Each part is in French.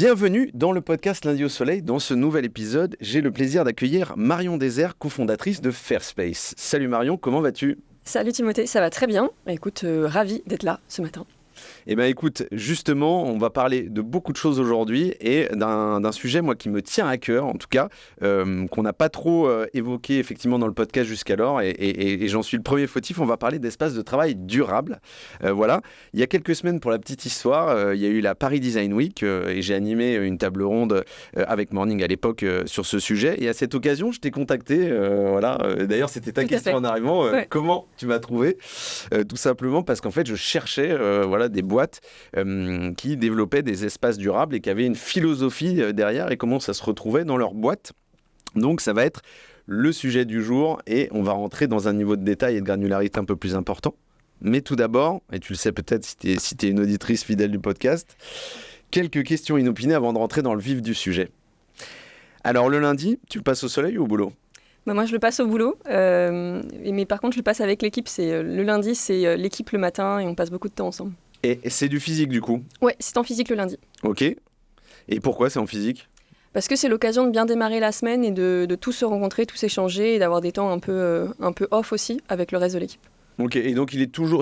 Bienvenue dans le podcast Lundi au Soleil. Dans ce nouvel épisode, j'ai le plaisir d'accueillir Marion Désert, cofondatrice de Fairspace. Salut Marion, comment vas-tu ? Salut Timothée, ça va très bien. Écoute, ravi d'être là ce matin. Eh bien écoute, justement, on va parler de beaucoup de choses aujourd'hui et d'un sujet moi qui me tient à cœur en tout cas, qu'on n'a pas trop évoqué effectivement dans le podcast jusqu'alors et j'en suis le premier fautif. On va parler d'espace de travail durable. Voilà, il y a quelques semaines, pour la petite histoire, il y a eu la Paris Design Week et j'ai animé une table ronde avec Morning à l'époque sur ce sujet et à cette occasion je t'ai contacté, d'ailleurs c'était ta question en arrivant, comment tu m'as trouvé, tout simplement parce qu'en fait je cherchais des boîtes qui développaient des espaces durables et qui avaient une philosophie derrière et comment ça se retrouvait dans leur boîte. Donc ça va être le sujet du jour et on va rentrer dans un niveau de détail et de granularité un peu plus important. Mais tout d'abord, et tu le sais peut-être si tu es une auditrice fidèle du podcast, quelques questions inopinées avant de rentrer dans le vif du sujet. Alors le lundi, tu le passes au soleil ou au boulot ? Moi, je le passe au boulot, mais par contre, je le passe avec l'équipe. Le lundi, c'est l'équipe le matin et on passe beaucoup de temps ensemble. Et c'est du physique du coup ? Ouais, c'est en physique le lundi. Ok. Et pourquoi c'est en physique ? Parce que c'est l'occasion de bien démarrer la semaine et de tous se rencontrer, tous échanger et d'avoir des temps un peu off aussi avec le reste de l'équipe. Ok, et donc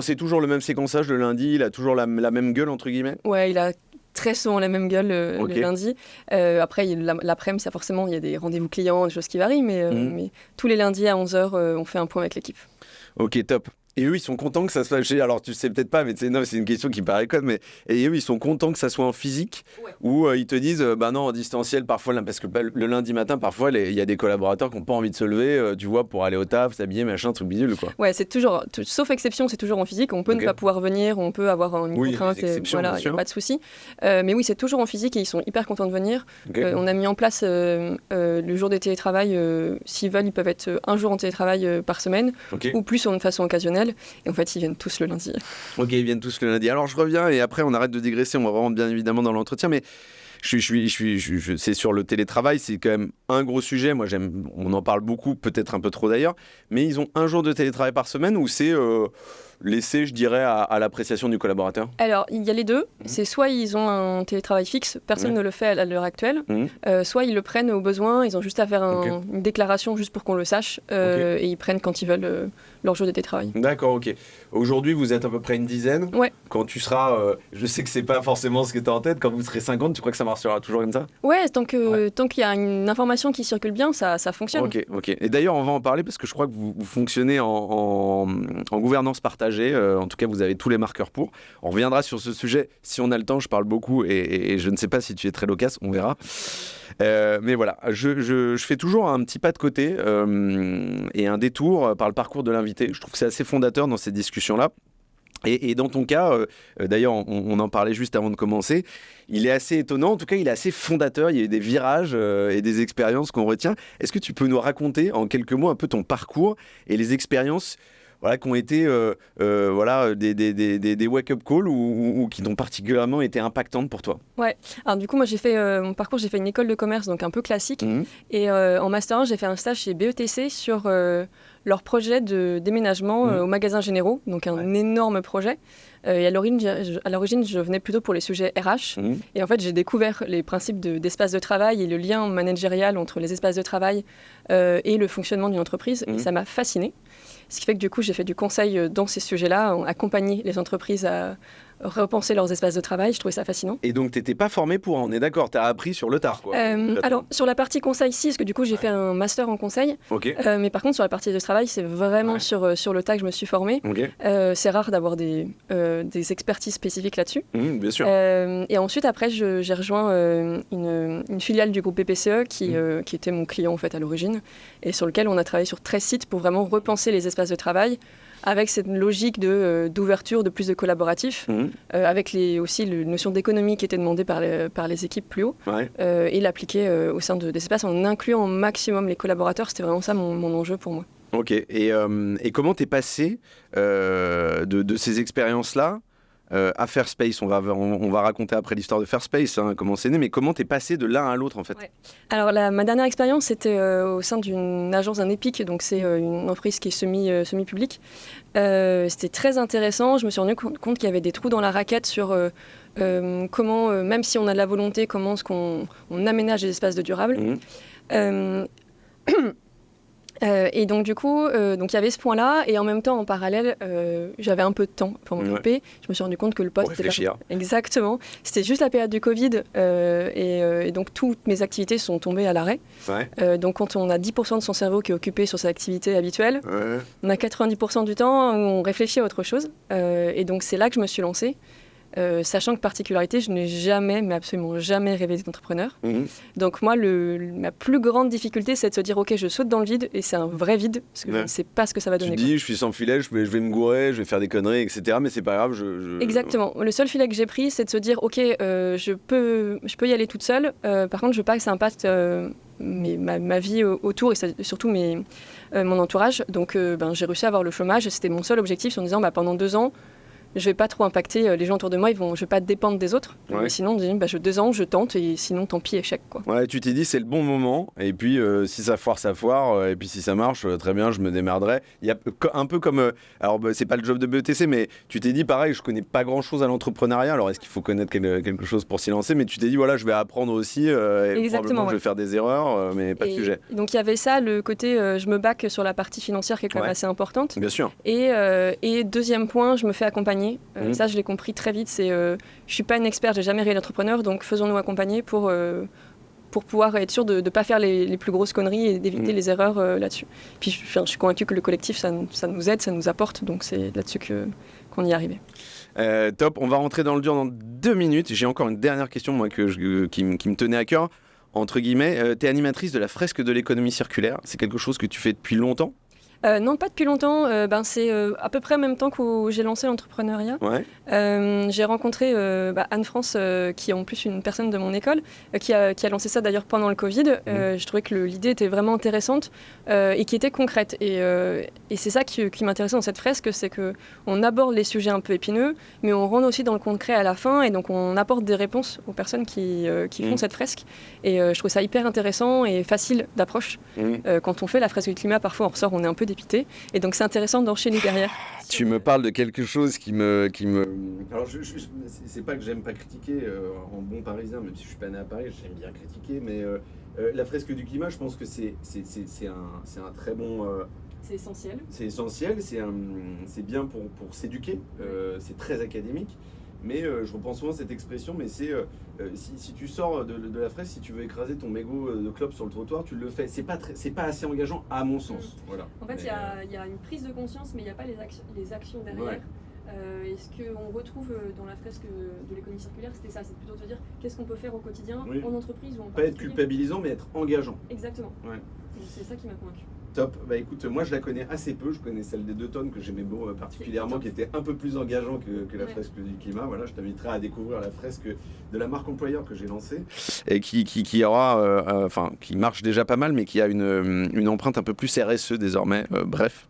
c'est toujours le même séquençage le lundi, il a toujours la même gueule entre guillemets ? Ouais, il a très souvent la même gueule le lundi. Après, l'après-midi, forcément, il y a des rendez-vous clients, des choses qui varient, mais tous les lundis à 11h, on fait un point avec l'équipe. Ok, top. Et eux, ils sont contents que ça soit... Alors, tu sais peut-être pas, mais c'est une question qui paraît conne, mais et eux, ils sont contents que ça soit en physique ou ils te disent, non, en distanciel, parfois, parce que le lundi matin, parfois, il y a des collaborateurs qui n'ont pas envie de se lever, tu vois, pour aller au taf, s'habiller, machin, truc bidule, quoi. Ouais, c'est toujours, sauf exception, c'est toujours en physique. On peut ne pas pouvoir venir, on peut avoir une contrainte, il n'y a pas de souci. Mais oui, c'est toujours en physique et ils sont hyper contents de venir. On a mis en place le jour des télétravail. S'ils veulent, ils peuvent être un jour en télétravail par semaine ou plus de façon occasionnelle. Et en fait, ils viennent tous le lundi. Ok, ils viennent tous le lundi. Alors, je reviens et après, on arrête de digresser. On va vraiment bien évidemment dans l'entretien. Mais c'est sur le télétravail. C'est quand même un gros sujet. Moi, on en parle beaucoup, peut-être un peu trop d'ailleurs. Mais ils ont un jour de télétravail par semaine ou c'est laissé, je dirais, à l'appréciation du collaborateur ? Alors, il y a les deux. C'est soit ils ont un télétravail fixe, personne ne le fait à l'heure actuelle, soit ils le prennent au besoin, ils ont juste à faire une déclaration juste pour qu'on le sache, et ils prennent quand ils veulent leur jour de télétravail. D'accord, ok. Aujourd'hui, vous êtes à peu près une dizaine. Ouais. Quand tu seras, je sais que c'est pas forcément ce que tu as en tête, quand vous serez 50, tu crois que ça marchera toujours comme ça ? Ouais, tant qu'il y a une information qui circule bien, ça fonctionne. Ok. Et d'ailleurs, on va en parler parce que je crois que vous fonctionnez en gouvernance partagée. En tout cas, vous avez tous les marqueurs pour. On reviendra sur ce sujet si on a le temps. Je parle beaucoup et je ne sais pas si tu es très loquace, on verra. Mais voilà, je fais toujours un petit pas de côté et un détour par le parcours de l'invité. Je trouve que c'est assez fondateur dans ces discussions-là. Et dans ton cas, d'ailleurs, on en parlait juste avant de commencer, il est assez étonnant, en tout cas, il est assez fondateur. Il y a eu des virages et des expériences qu'on retient. Est-ce que tu peux nous raconter en quelques mots un peu ton parcours et les expériences qui ont été des wake-up calls ou qui t'ont particulièrement été impactantes pour toi ? Ouais, alors du coup, moi, j'ai fait mon parcours, j'ai fait une école de commerce, donc un peu classique. Et en Master 1, j'ai fait un stage chez BETC sur leur projet de déménagement au magasin Généraux, donc un énorme projet. Et à l'origine, je venais plutôt pour les sujets RH. Et en fait, j'ai découvert les principes d'espace de travail et le lien managérial entre les espaces de travail et le fonctionnement d'une entreprise. Et ça m'a fascinée. Ce qui fait que du coup, j'ai fait du conseil dans ces sujets-là, accompagner les entreprises à repenser leurs espaces de travail. Je trouvais ça fascinant. Et donc, tu n'étais pas formé pour, on est d'accord, tu as appris sur le tard, quoi. Alors, sur la partie conseil, si, parce que du coup, j'ai fait un master en conseil. Mais par contre, sur la partie de travail, c'est vraiment sur le tas que je me suis formée. C'est rare d'avoir des expertises spécifiques là-dessus. Bien sûr. Et ensuite, après, j'ai rejoint une filiale du groupe PPCE qui était mon client en fait, à l'origine, et sur lequel on a travaillé sur 13 sites pour vraiment repenser les espaces de travail avec cette logique d'ouverture, de plus de collaboratifs, avec aussi la notion d'économie qui était demandée par les équipes plus haut, et l'appliquer au sein des espaces en incluant au maximum les collaborateurs. C'était vraiment ça mon enjeu pour moi. Ok, et comment t'es passé de ces expériences-là à Fairspace. On va raconter après l'histoire de Fairspace, hein, comment c'est né, mais comment t'es passé de l'un à l'autre en fait. Ouais. Alors ma dernière expérience, c'était au sein d'une agence, un EPIC, donc c'est une entreprise qui est semi-publique. C'était très intéressant. Je me suis rendu compte qu'il y avait des trous dans la raquette sur comment, même si on a de la volonté, comment est-ce qu'on aménage des espaces de durable. Et donc du coup, donc il y avait ce point-là, et en même temps, en parallèle, j'avais un peu de temps pour m'occuper. Ouais. Je me suis rendu compte que le poste était là. Exactement. C'était juste la période du Covid, et donc toutes mes activités sont tombées à l'arrêt. Ouais. Donc quand on a 10% de son cerveau qui est occupé sur ses activités habituelles, ouais. On a 90% du temps où on réfléchit à autre chose. Et donc c'est là que je me suis lancée. Sachant que particularité, je n'ai jamais, mais absolument jamais rêvé d'être entrepreneur. Donc moi, ma plus grande difficulté, c'est de se dire, ok, je saute dans le vide, et c'est un vrai vide, parce que je ne sais pas ce que ça va donner. Tu dis, je suis sans filet, je vais me gourer, je vais faire des conneries, etc. Mais c'est pas grave. Exactement. Le seul filet que j'ai pris, c'est de se dire, ok, je peux y aller toute seule. Par contre, je veux pas que ça impacte ma vie autour, et surtout mon entourage. Donc j'ai réussi à avoir le chômage. C'était mon seul objectif, en disant, pendant 2 ans, je vais pas trop impacter les gens autour de moi, je vais pas dépendre des autres. Ouais. Sinon, 2 ans, je tente, et sinon, tant pis, échec, quoi. Ouais, tu t'es dit, c'est le bon moment, et puis si ça foire, ça foire, et puis si ça marche, très bien, je me démerderai. Il y a un peu comme, alors c'est pas le job de BETC, mais tu t'es dit, pareil, je connais pas grand-chose à l'entrepreneuriat, alors est-ce qu'il faut connaître quelque chose pour s'y lancer, mais tu t'es dit, voilà, je vais apprendre aussi, et probablement je vais faire des erreurs, mais pas de sujet. Donc il y avait ça, le côté, je me back sur la partie financière qui est quand même assez importante. Bien sûr. Et deuxième point, je me fais accompagner. Ça, je l'ai compris très vite. Je suis pas une experte, j'ai jamais réalisé d'entrepreneur, donc faisons-nous accompagner pour pouvoir être sûr de ne pas faire les plus grosses conneries et d'éviter les erreurs là-dessus. Puis je suis convaincue que le collectif, ça nous aide, ça nous apporte, donc c'est là-dessus qu'on y est arrivé. Top, on va rentrer dans le dur dans 2 minutes. J'ai encore une dernière question, moi, qui me tenait à cœur. Entre guillemets, tu es animatrice de la fresque de l'économie circulaire. C'est quelque chose que tu fais depuis longtemps ? Non, pas depuis longtemps. C'est à peu près en même temps que j'ai lancé l'entrepreneuriat. Ouais. J'ai rencontré Anne-France, qui est en plus une personne de mon école, qui a lancé ça d'ailleurs pendant le Covid. Je trouvais que l'idée était vraiment intéressante et qui était concrète. Et c'est ça qui m'intéressait dans cette fresque, c'est qu'on aborde les sujets un peu épineux, mais on rentre aussi dans le concret à la fin, et donc on apporte des réponses aux personnes qui font cette fresque. Et je trouve ça hyper intéressant et facile d'approche. Quand on fait la fresque du climat, parfois on ressort, on est un peu dépité, et donc c'est intéressant d'enchaîner derrière. Tu me parles de quelque chose qui me... Alors c'est pas que j'aime pas critiquer en bon parisien, même si je suis pas né à Paris, j'aime bien critiquer, mais la fresque du climat, je pense que c'est un très bon... C'est essentiel. C'est essentiel, c'est bien pour s'éduquer, c'est très académique. Mais je reprends souvent cette expression, mais c'est si tu sors de la fresque, si tu veux écraser ton mégot de clope sur le trottoir, tu le fais. C'est pas assez engageant à mon sens. Voilà. En fait, il y a une prise de conscience, mais il n'y a pas les actions derrière. Ouais. Et ce qu'on retrouve dans la fresque de l'économie circulaire, c'était ça, c'est plutôt de se dire qu'est-ce qu'on peut faire au quotidien, en entreprise ou en particulier. Pas être culpabilisant, mais être engageant. Exactement. Ouais. Donc c'est ça qui m'a convaincu. Top. Bah écoute, moi je la connais assez peu. Je connais celle des 2 tonnes que j'aimais particulièrement, qui était un peu plus engageant que la fresque du climat. Voilà, je t'inviterai à découvrir la fresque de la marque employeur que j'ai lancée et qui aura, qui marche déjà pas mal, mais qui a une empreinte un peu plus RSE désormais. Bref,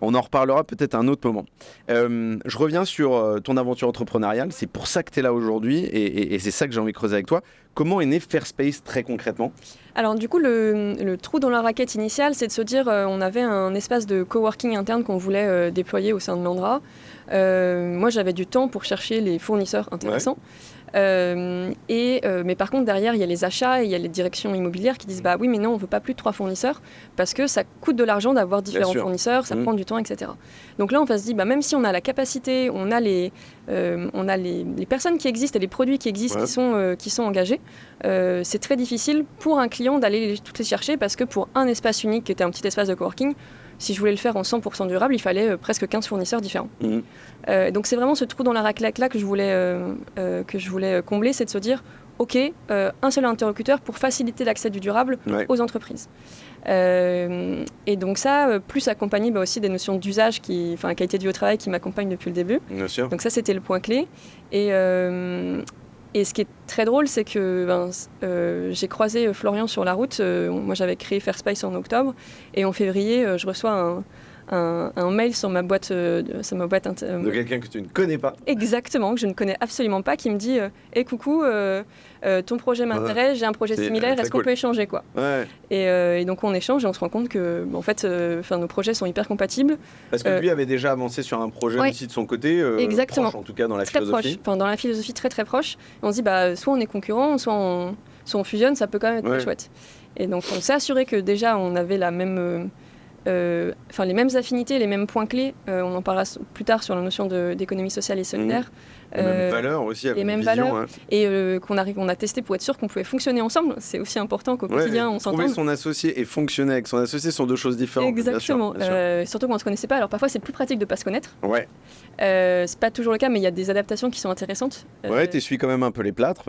on en reparlera peut-être à un autre moment. Je reviens sur ton aventure entrepreneuriale. C'est pour ça que tu es là aujourd'hui, et c'est ça que j'ai envie de creuser avec toi. Comment est né Fairspace très concrètement ? Alors du coup, le trou dans la raquette initiale, c'est de se dire, on avait un espace de coworking interne qu'on voulait déployer au sein de Landra. Moi, j'avais du temps pour chercher les fournisseurs intéressants. Ouais. Mais par contre, derrière, il y a les achats et il y a les directions immobilières qui disent oui, mais non, on ne veut pas plus de 3 fournisseurs parce que ça coûte de l'argent d'avoir différents fournisseurs, ça prend du temps, etc. Donc là, on se dit, même si on a la capacité, on a les personnes qui existent et les produits qui existent qui sont engagés, c'est très difficile pour un client d'aller toutes les chercher parce que pour un espace unique qui était un petit espace de coworking, si je voulais le faire en 100% durable, il fallait presque 15 fournisseurs différents. Donc c'est vraiment ce trou dans la raquette-là que je voulais combler, c'est de se dire, ok, un seul interlocuteur pour faciliter l'accès du durable aux entreprises. Et donc ça, plus accompagné aussi des notions d'usage, qualité de vie au travail qui m'accompagne depuis le début. Bien sûr. Donc ça, c'était le point clé. Et ce qui est très drôle, c'est que j'ai croisé Florian sur la route. Moi, j'avais créé Fairspace en octobre. Et en février, je reçois un mail sur ma boîte, de quelqu'un que tu ne connais pas. Exactement, que je ne connais absolument pas, qui me dit hey, coucou, ton projet m'intéresse, j'ai un projet similaire, est-ce qu'on peut échanger quoi. Et donc on échange et on se rend compte que en fait, nos projets sont hyper compatibles. Parce que lui avait déjà avancé sur un projet aussi de son côté, exactement. Proche en tout cas dans la très philosophie. Proche. Dans la philosophie très proche. Et on se dit soit on est concurrents, soit on fusionne, ça peut quand même être très chouette. Et donc on s'est assuré que déjà on avait la même... les mêmes affinités, les mêmes points clés. On en parlera plus tard sur la notion d'économie sociale et solidaire. Les mêmes valeurs aussi, les mêmes vision, valeurs. Et on a testé pour être sûr qu'on pouvait fonctionner ensemble. C'est aussi important qu'au quotidien on s'entende. Trouver son associé et fonctionner avec son associé sont deux choses différentes. Exactement. Bien sûr. Surtout quand on ne se connaissait pas. Alors parfois c'est plus pratique de ne pas se connaître. Ouais. C'est pas toujours le cas, mais il y a des adaptations qui sont intéressantes. T'essuies quand même un peu les plâtres.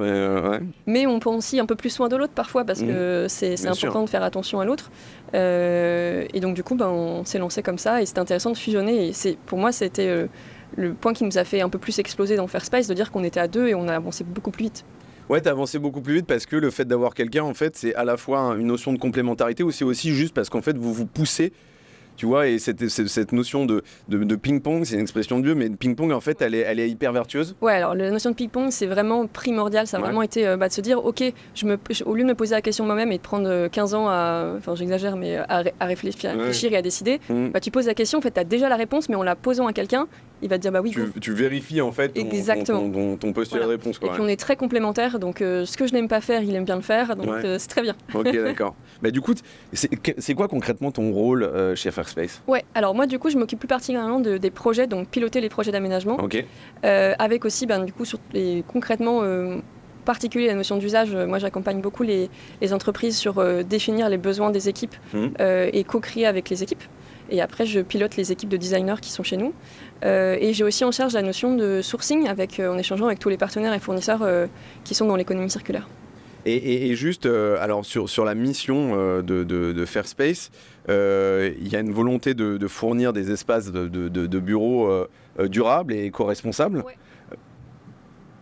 Mais on prend aussi un peu plus soin de l'autre parfois parce que c'est important de faire attention à l'autre. Et donc du coup, on s'est lancé comme ça et c'était intéressant de fusionner. Et pour moi, c'était le point qui nous a fait un peu plus exploser dans Fairspace, de dire qu'on était à deux et on a avancé beaucoup plus vite. Ouais, t'as avancé beaucoup plus vite parce que le fait d'avoir quelqu'un, en fait, c'est à la fois une notion de complémentarité ou c'est aussi juste parce qu'en fait, vous vous poussez. Tu vois, et cette notion de ping-pong, c'est une expression de vieux, mais ping-pong, en fait, elle est hyper vertueuse. Ouais, alors la notion de ping-pong, c'est vraiment primordial. Ça a vraiment été de se dire, ok, au lieu de me poser la question moi-même et de prendre 15 ans j'exagère, mais à réfléchir et à décider, tu poses la question, en fait, tu as déjà la réponse, mais en la posant à quelqu'un, il va te dire, oui. Tu vérifies, en fait, ton postulat de réponse. Quoi, et puis on est très complémentaires, donc ce que je n'aime pas faire, il aime bien le faire, donc c'est très bien. Ok, d'accord. Du coup, c'est quoi concrètement ton rôle chez Fairspace ? Ouais, alors moi du coup je m'occupe plus particulièrement des projets, donc piloter les projets d'aménagement, avec aussi du coup concrètement particulier la notion d'usage. Moi j'accompagne beaucoup les entreprises sur définir les besoins des équipes et co-créer avec les équipes. Et après je pilote les équipes de designers qui sont chez nous. Et j'ai aussi en charge la notion de sourcing en échangeant avec tous les partenaires et fournisseurs qui sont dans l'économie circulaire. Et juste, alors sur la mission de Fairspace, il y a une volonté de fournir des espaces de bureaux durables et éco-responsables. Ouais.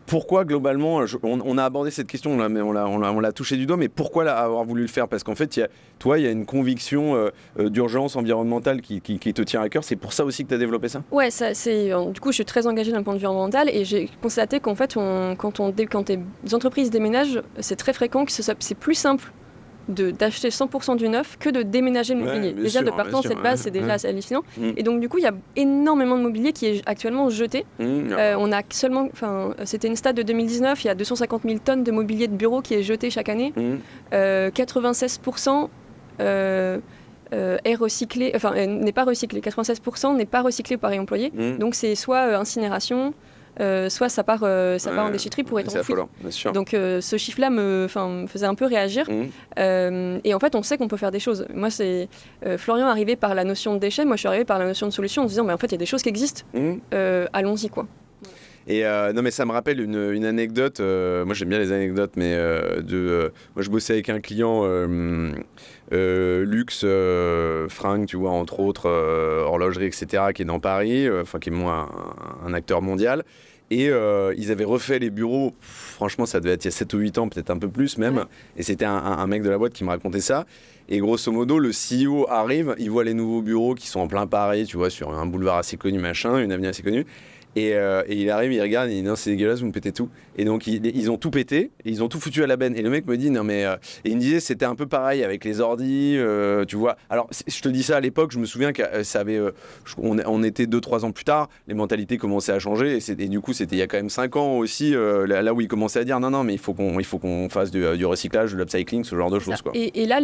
Pourquoi globalement, on a abordé cette question là, mais on l'a touché du doigt, mais pourquoi avoir voulu le faire ? Parce qu'en fait, il y a une conviction d'urgence environnementale qui te tient à cœur. C'est pour ça aussi que tu as développé ça ? Ouais, du coup, je suis très engagée d'un point de vue environnemental et j'ai constaté qu'en fait, quand les entreprises déménagent, c'est très fréquent que c'est plus simple d'acheter 100% du neuf que de déménager le mobilier. Déjà, de partant de cette base, c'est déjà hallucinant. Et donc, du coup, il y a énormément de mobilier qui est actuellement jeté. On a seulement, c'était une stat de 2019, il y a 250 000 tonnes de mobilier de bureau qui est jeté chaque année. 96% est recyclé, n'est pas recyclé. 96% n'est pas recyclé par réemployé. Donc, c'est soit incinération, soit ça part en déchetterie pour être enfoui. Donc ce chiffre-là me faisait un peu réagir. Et en fait, on sait qu'on peut faire des choses. Moi, c'est Florian arrivé par la notion de déchets, moi je suis arrivée par la notion de solution en disant, en fait, il y a des choses qui existent. Allons-y, quoi. Et non, mais ça me rappelle une anecdote. Moi, j'aime bien les anecdotes, mais moi, je bossais avec un client luxe, fringues, tu vois, entre autres, horlogerie, etc., qui est dans Paris, qui est un acteur mondial. Et ils avaient refait les bureaux, franchement ça devait être il y a 7 ou 8 ans, peut-être un peu plus même, et c'était un mec de la boîte qui me racontait ça. Et grosso modo, le CEO arrive, il voit les nouveaux bureaux qui sont en plein Paris, tu vois, sur un boulevard assez connu, machin, une avenue assez connue. Et il arrive, il regarde, il dit non, c'est dégueulasse, vous me pétez tout. Et donc ils ont tout pété, et ils ont tout foutu à la benne. Et le mec me dit non, mais. Et il me disait c'était un peu pareil avec les ordis, tu vois. Alors je te dis ça à l'époque, je me souviens que ça avait. On était 2-3 ans plus tard, les mentalités commençaient à changer. Et du coup, c'était il y a quand même 5 ans aussi, là où ils commençaient à dire non, mais il faut qu'on fasse du recyclage, de l'upcycling, ce genre de choses, quoi. Et là,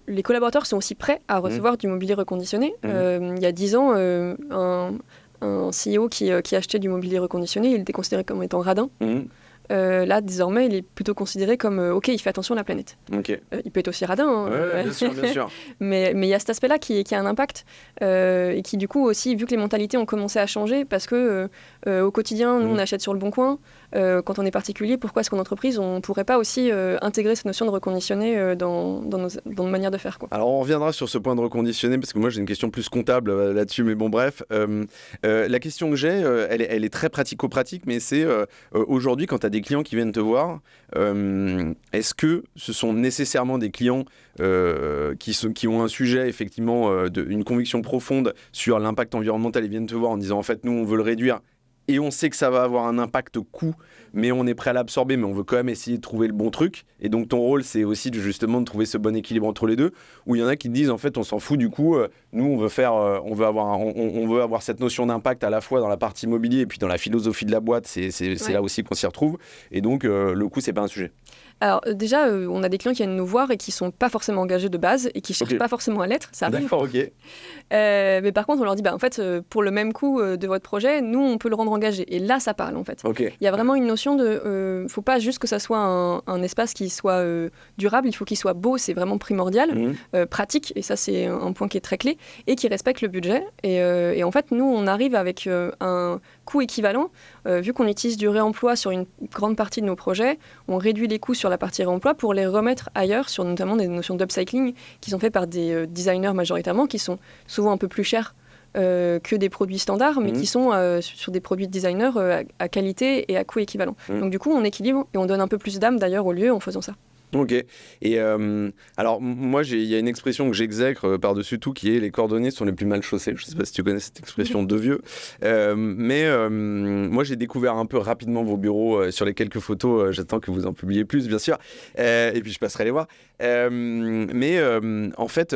les collaborateurs sont aussi prêts à recevoir du mobilier reconditionné. Il y a 10 ans, un CEO qui achetait du mobilier reconditionné, il était considéré comme étant radin. Là, désormais, il est plutôt considéré comme OK, il fait attention à la planète. Il peut être aussi radin. Bien sûr. mais il y a cet aspect-là qui a un impact et qui, du coup, aussi, vu que les mentalités ont commencé à changer, parce que au quotidien, nous, on achète sur le Bon Coin. quand on est particulier, pourquoi est-ce qu'en entreprise, on ne pourrait pas aussi intégrer cette notion de reconditionner dans nos manières de faire, quoi. Alors, on reviendra sur ce point de reconditionner, parce que moi, j'ai une question plus comptable là-dessus, mais bon, bref. La question que j'ai, elle est très pratico-pratique, mais c'est aujourd'hui, quand tu as des clients qui viennent te voir, est-ce que ce sont nécessairement des clients qui ont un sujet, effectivement, une conviction profonde sur l'impact environnemental et viennent te voir en disant, en fait, nous, on veut le réduire et on sait que ça va avoir un impact coût, mais on est prêt à l'absorber, mais on veut quand même essayer de trouver le bon truc. Et donc, ton rôle, c'est aussi justement de trouver ce bon équilibre entre les deux, où il y en a qui te disent, en fait, on s'en fout du coup, nous, on veut avoir cette notion d'impact à la fois dans la partie immobilier et puis dans la philosophie de la boîte, c'est là aussi qu'on s'y retrouve. Et donc, le coût, c'est pas un sujet. Alors déjà, on a des clients qui viennent nous voir et qui ne sont pas forcément engagés de base et qui ne cherchent pas forcément à l'être, ça arrive. D'accord, ok. Mais par contre, on leur dit, en fait, pour le même coût de votre projet, nous, on peut le rendre engagé. Et là, ça parle, en fait. Okay. Il y a vraiment une notion de... faut pas juste que ça soit un espace qui soit durable, il faut qu'il soit beau, c'est vraiment primordial, pratique, et ça, c'est un point qui est très clé, et qui respecte le budget. Et en fait, nous, on arrive avec un coût équivalent, vu qu'on utilise du réemploi sur une grande partie de nos projets, on réduit les coûts sur la partie réemploi pour les remettre ailleurs, sur notamment des notions d'upcycling qui sont faites par des designers majoritairement, qui sont souvent un peu plus chers que des produits standards, mais qui sont sur des produits de designers à qualité et à coût équivalent. Donc du coup, on équilibre et on donne un peu plus d'âme d'ailleurs au lieu en faisant ça. Ok. Et alors, moi, il y a une expression que j'exècre par-dessus tout qui est les cordonniers sont les plus mal chaussés. Je ne sais pas si tu connais cette expression de vieux. Mais moi, j'ai découvert un peu rapidement vos bureaux sur les quelques photos. J'attends que vous en publiez plus, bien sûr. Et puis, je passerai les voir. Mais en fait,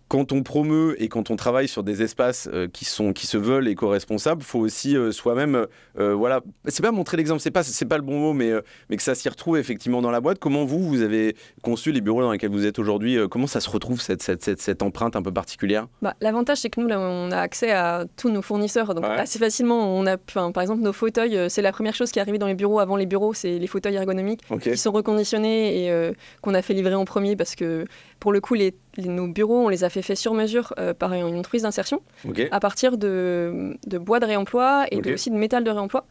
quand on promeut et quand on travaille sur des espaces qui se veulent éco-responsables, il faut aussi soi-même, voilà, c'est pas montrer l'exemple, c'est pas le bon mot, mais que ça s'y retrouve effectivement dans la boîte. Comment vous avez conçu les bureaux dans lesquels vous êtes aujourd'hui? Comment ça se retrouve cette empreinte un peu particulière? L'avantage, c'est que nous, là, on a accès à tous nos fournisseurs, donc assez facilement. Par exemple, nos fauteuils, c'est la première chose qui est arrivée dans les bureaux avant les bureaux, c'est les fauteuils ergonomiques qui sont reconditionnés et qu'on a fait livrer en premier parce que pour le coup, nos bureaux, on les a fait sur mesure par une entreprise d'insertion à partir de bois de réemploi et aussi de métal de réemploi.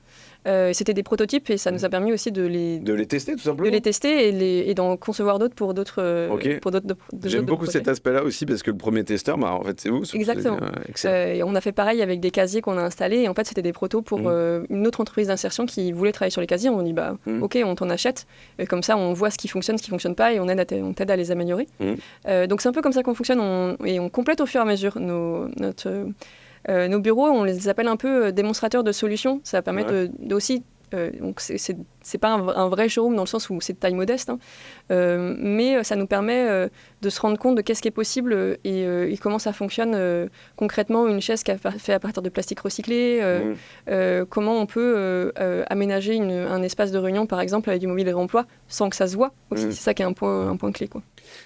C'était des prototypes et ça nous a permis aussi de les tester tout simplement. De les tester et d'en concevoir d'autres pour d'autres. J'aime beaucoup cet aspect-là aussi parce que le premier testeur, en fait, c'est vous. Exactement. Et on a fait pareil avec des casiers qu'on a installés et en fait, c'était des protos pour une autre entreprise d'insertion qui voulait travailler sur les casiers. On dit ok, on t'en achète. Et comme ça, on voit ce qui fonctionne pas et on t'aide à les améliorer. Donc c'est un peu comme ça qu'on fonctionne et on complète au fur et à mesure nos bureaux, on les appelle un peu démonstrateurs de solutions. Ça permet aussi... donc c'est pas un vrai showroom dans le sens où c'est de taille modeste, mais ça nous permet de se rendre compte de qu'est-ce qui est possible et comment ça fonctionne concrètement, une chaise qui est faite à partir de plastique recyclé, comment on peut aménager un espace de réunion par exemple avec du mobile et réemploi sans que ça se voit aussi. C'est ça qui est un point clé, quoi.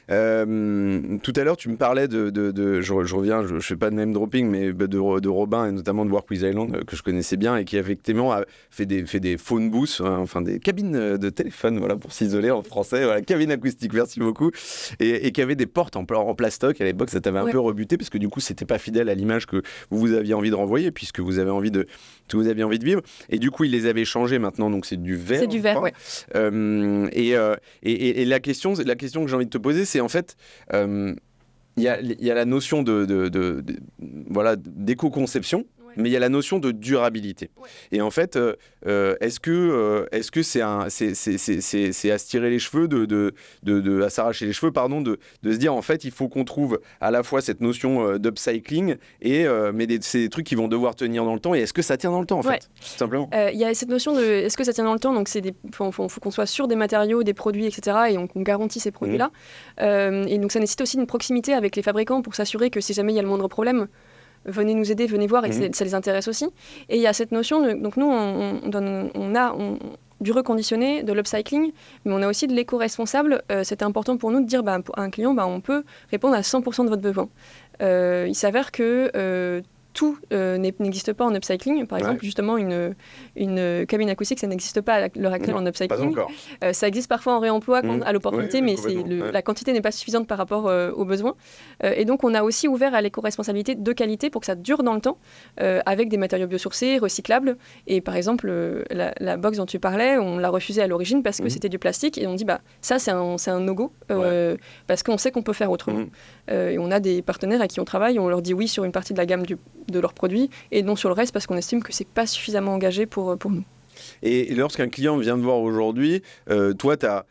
Tout à l'heure tu me parlais je reviens, je fais pas de name dropping, mais de Robin et notamment de Work with Island que je connaissais bien et qui effectivement a fait des phone booths, enfin des cabines de téléphone, voilà, pour s'isoler en français, voilà, cabine acoustique, merci beaucoup, et qui avait des portes en plastoc. À l'époque, ça t'avait un peu rebuté parce que du coup, c'était pas fidèle à l'image que vous aviez envie de renvoyer puisque vous aviez envie de vivre. Et du coup, ils les avaient changés maintenant, donc c'est du verre. C'est du verre, ouais. Et la question que j'ai envie de te poser, c'est en fait... il y a la notion d'éco-conception, mais il y a la notion de durabilité. Et en fait, est-ce que c'est à se tirer les cheveux, à s'arracher les cheveux, pardon, de se dire en fait, il faut qu'on trouve à la fois cette notion d'upcycling mais c'est des trucs qui vont devoir tenir dans le temps. Et est-ce que ça tient dans le temps en fait, tout simplement? Il y a cette notion de est-ce que ça tient dans le temps. Donc faut qu'on soit sûr des matériaux, des produits, etc. Et qu'on garantit ces produits-là. Et donc ça nécessite aussi une proximité avec les fabricants pour s'assurer que si jamais il y a le moindre problème, venez nous aider, venez voir, et ça les intéresse aussi. Et il y a cette notion donc nous, on a du reconditionné, de l'upcycling, mais on a aussi de l'éco-responsable. C'était important pour nous de dire à un client, on peut répondre à 100% de votre besoin. Il s'avère que tout n'existe pas en upcycling. Par exemple, justement, une cabine acoustique, ça n'existe pas à l'heure actuelle en upcycling. Pas encore. Ça existe parfois en réemploi à l'opportunité, mais la quantité n'est pas suffisante par rapport aux besoins. Et donc, on a aussi ouvert à l'éco-responsabilité de qualité pour que ça dure dans le temps, avec des matériaux biosourcés, recyclables. Et par exemple, la box dont tu parlais, on l'a refusée à l'origine parce que c'était du plastique. Et on dit, ça, c'est un no-go, parce qu'on sait qu'on peut faire autrement. Et on a des partenaires à qui on travaille, on leur dit oui sur une partie de la gamme de leurs produits, et non sur le reste parce qu'on estime que c'est pas suffisamment engagé pour nous. Et lorsqu'un client vient te voir aujourd'hui, toi, tu as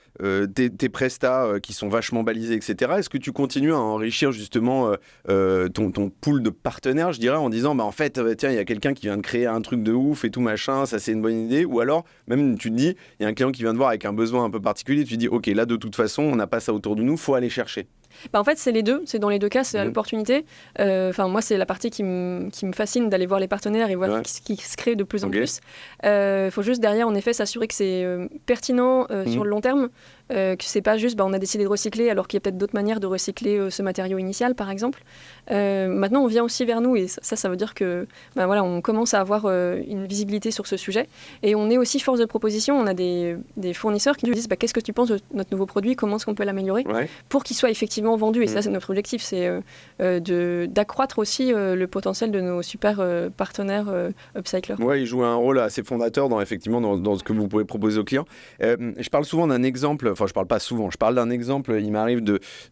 tes prestats qui sont vachement balisés, etc. Est-ce que tu continues à enrichir justement ton pool de partenaires, je dirais, en disant, en fait, tiens, il y a quelqu'un qui vient de créer un truc de ouf et tout machin, ça c'est une bonne idée. Ou alors, même tu te dis, il y a un client qui vient te voir avec un besoin un peu particulier, tu te dis, ok, là de toute façon, on n'a pas ça autour de nous, faut aller chercher. En fait, c'est les deux. C'est dans les deux cas, c'est à l'opportunité. Moi, c'est la partie qui me fascine d'aller voir les partenaires et voir ce qui se crée de plus en plus. Il faut juste derrière, en effet, s'assurer que c'est pertinent sur le long terme. Que c'est pas juste on a décidé de recycler alors qu'il y a peut-être d'autres manières de recycler ce matériau initial, par exemple. Maintenant, on vient aussi vers nous et ça veut dire que on commence à avoir une visibilité sur ce sujet. Et on est aussi force de proposition. On a des fournisseurs qui nous disent qu'est-ce que tu penses de notre nouveau produit, comment est-ce qu'on peut l'améliorer pour qu'il soit effectivement vendu. Et ça, c'est notre objectif, c'est d'accroître aussi le potentiel de nos super partenaires upcyclers. Oui, ils jouent un rôle assez fondateur dans ce que vous pouvez proposer aux clients. Je parle souvent d'un exemple, enfin je parle pas souvent, je parle d'un exemple, il m'arrive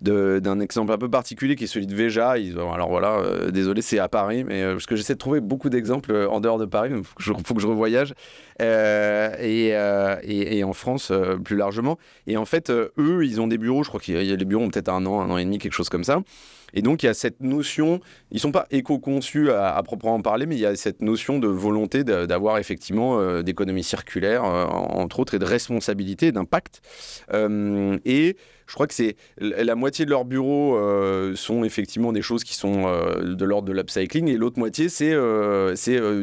d'un exemple un peu particulier qui est celui de Veja. Alors voilà, désolé, c'est à Paris, mais parce que j'essaie de trouver beaucoup d'exemples en dehors de Paris, il faut que je revoyage, et en France plus largement. Et en fait, eux, ils ont des bureaux, je crois qu'il y a les bureaux ont peut-être un an et demi, quelque chose comme ça. Et donc, il y a cette notion, ils ne sont pas éco-conçus à proprement parler, mais il y a cette notion de volonté d'avoir effectivement d'économie circulaire, entre autres, et de responsabilité, d'impact. Et je crois que c'est la moitié de leurs bureaux sont effectivement des choses qui sont de l'ordre de l'upcycling, et l'autre moitié, c'est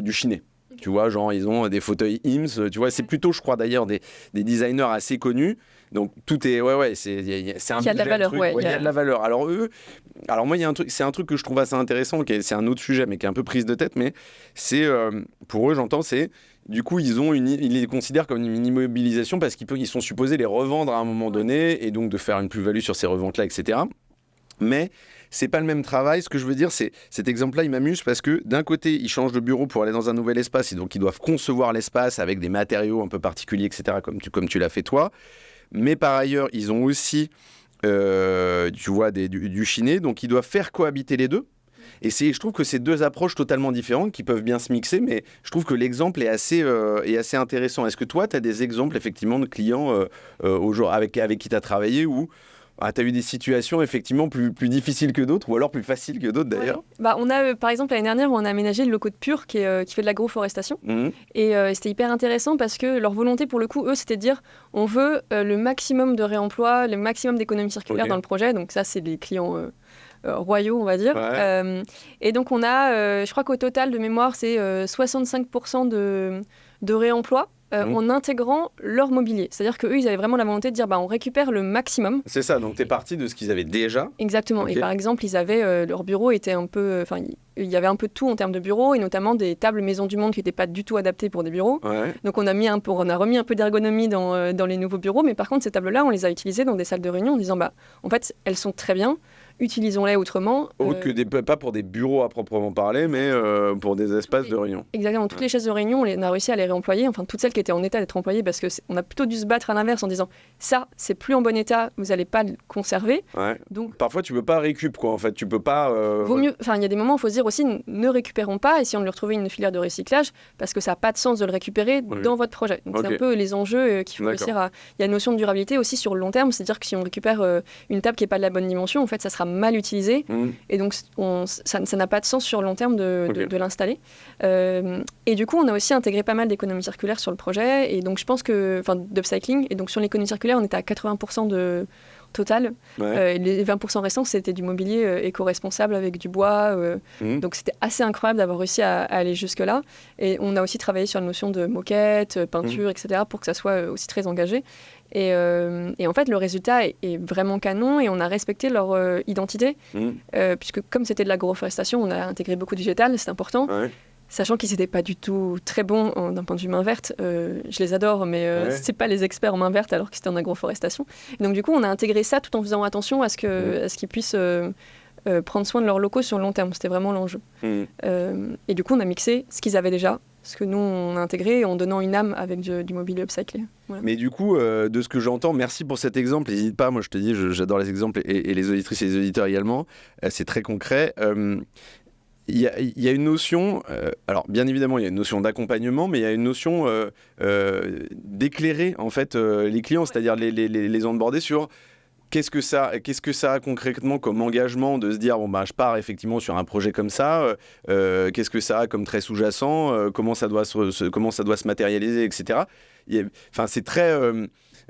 du chiné. Tu vois, genre, ils ont des fauteuils IMSS, tu vois, c'est plutôt, je crois d'ailleurs, des designers assez connus. Donc, tout est, c'est un budget. Il y a de la valeur, il y a de la valeur. Alors, moi, c'est un truc que je trouve assez intéressant, c'est un autre sujet, mais qui est un peu prise de tête, mais c'est, pour eux, j'entends, c'est, du coup, ils les considèrent comme une immobilisation parce qu'ils sont supposés les revendre à un moment donné, et donc de faire une plus-value sur ces reventes-là, etc. Mais c'est pas le même travail. Ce que je veux dire, c'est cet exemple-là, il m'amuse parce que d'un côté, ils changent de bureau pour aller dans un nouvel espace, et donc ils doivent concevoir l'espace avec des matériaux un peu particuliers, etc., comme tu l'as fait toi. Mais par ailleurs, ils ont aussi, tu vois, du chiné, donc ils doivent faire cohabiter les deux. Et je trouve que c'est deux approches totalement différentes qui peuvent bien se mixer, mais je trouve que l'exemple est assez intéressant. Est-ce que toi, tu as des exemples effectivement de clients avec qui tu as travaillé où tu as eu des situations effectivement plus difficiles que d'autres, ou alors plus faciles que d'autres d'ailleurs? On a, par exemple, l'année dernière, on a aménagé le locaux de Pure qui fait de l'agroforestation. Et c'était hyper intéressant parce que leur volonté, pour le coup, eux, c'était de dire on veut le maximum de réemploi, le maximum d'économie circulaire dans le projet. Donc ça, c'est des clients royaux, on va dire. Et donc on a, je crois qu'au total de mémoire, c'est 65% de réemploi. En intégrant leur mobilier. C'est-à-dire qu'eux, ils avaient vraiment la volonté de dire on récupère le maximum. C'est ça, donc tu es parti de ce qu'ils avaient déjà. Exactement. Et par exemple, ils avaient, leur bureau était un peu... il y avait un peu de tout en termes de bureaux, et notamment des tables Maison du Monde qui n'étaient pas du tout adaptées pour des bureaux. Donc on a remis un peu d'ergonomie dans les nouveaux bureaux, mais par contre, ces tables-là, on les a utilisées dans des salles de réunion en disant en fait, elles sont très bien, utilisons-les autrement. Pas pour des bureaux à proprement parler, mais pour des espaces de réunion. Exactement. Toutes les chaises de réunion, on a réussi à les réemployer, enfin toutes celles qui étaient en état d'être employées, parce qu'on a plutôt dû se battre à l'inverse en disant ça, c'est plus en bon état, vous n'allez pas le conserver. Donc, parfois, tu ne peux pas récup, quoi. En fait, tu peux pas... Vaut mieux... il y a des moments où il faut se dire aussi, ne récupérons pas, essayons de lui retrouver une filière de recyclage, parce que ça n'a pas de sens de le récupérer dans votre projet. Donc c'est un peu les enjeux qu'il faut réussir à... Il y a une notion de durabilité aussi sur le long terme, c'est-à-dire que si on récupère une table qui n'est pas de la bonne dimension, en fait, ça sera mal utilisé. Et donc, ça n'a pas de sens sur le long terme de l'installer. Et du coup, on a aussi intégré pas mal d'économie circulaire sur le projet, et donc je pense que, d'upcycling, et donc sur l'économie circulaire, on était à 80% de total. Les 20% restants, c'était du mobilier éco-responsable avec du bois. Donc c'était assez incroyable d'avoir réussi à aller jusque-là. Et on a aussi travaillé sur la notion de moquette, peinture, etc., pour que ça soit aussi très engagé. Et en fait, le résultat est vraiment canon et on a respecté leur identité, puisque comme c'était de l'agroforestation, on a intégré beaucoup de végétal, c'est important. Ouais. Sachant qu'ils n'étaient pas du tout très bons d'un point de vue main verte. Je les adore, mais c'est pas les experts en main verte alors que c'était en agroforestation. Et donc du coup, on a intégré ça tout en faisant attention à ce qu'ils puissent prendre soin de leurs locaux sur le long terme. C'était vraiment l'enjeu. Et du coup, on a mixé ce qu'ils avaient déjà, ce que nous, on a intégré en donnant une âme avec du mobilier upcyclé. Voilà. Mais du coup, de ce que j'entends, merci pour cet exemple. N'hésite pas, moi je te dis, j'adore les exemples et les auditrices et les auditeurs également. C'est très concret. Il y a une notion, alors bien évidemment il y a une notion d'accompagnement, mais il y a une notion d'éclairer en fait les clients, c'est-à-dire les onboarder sur qu'est-ce que ça a concrètement comme engagement de se dire bon bah je pars effectivement sur un projet comme ça, qu'est-ce que ça a comme trait sous-jacent, comment ça doit se matérialiser, etc. Enfin c'est très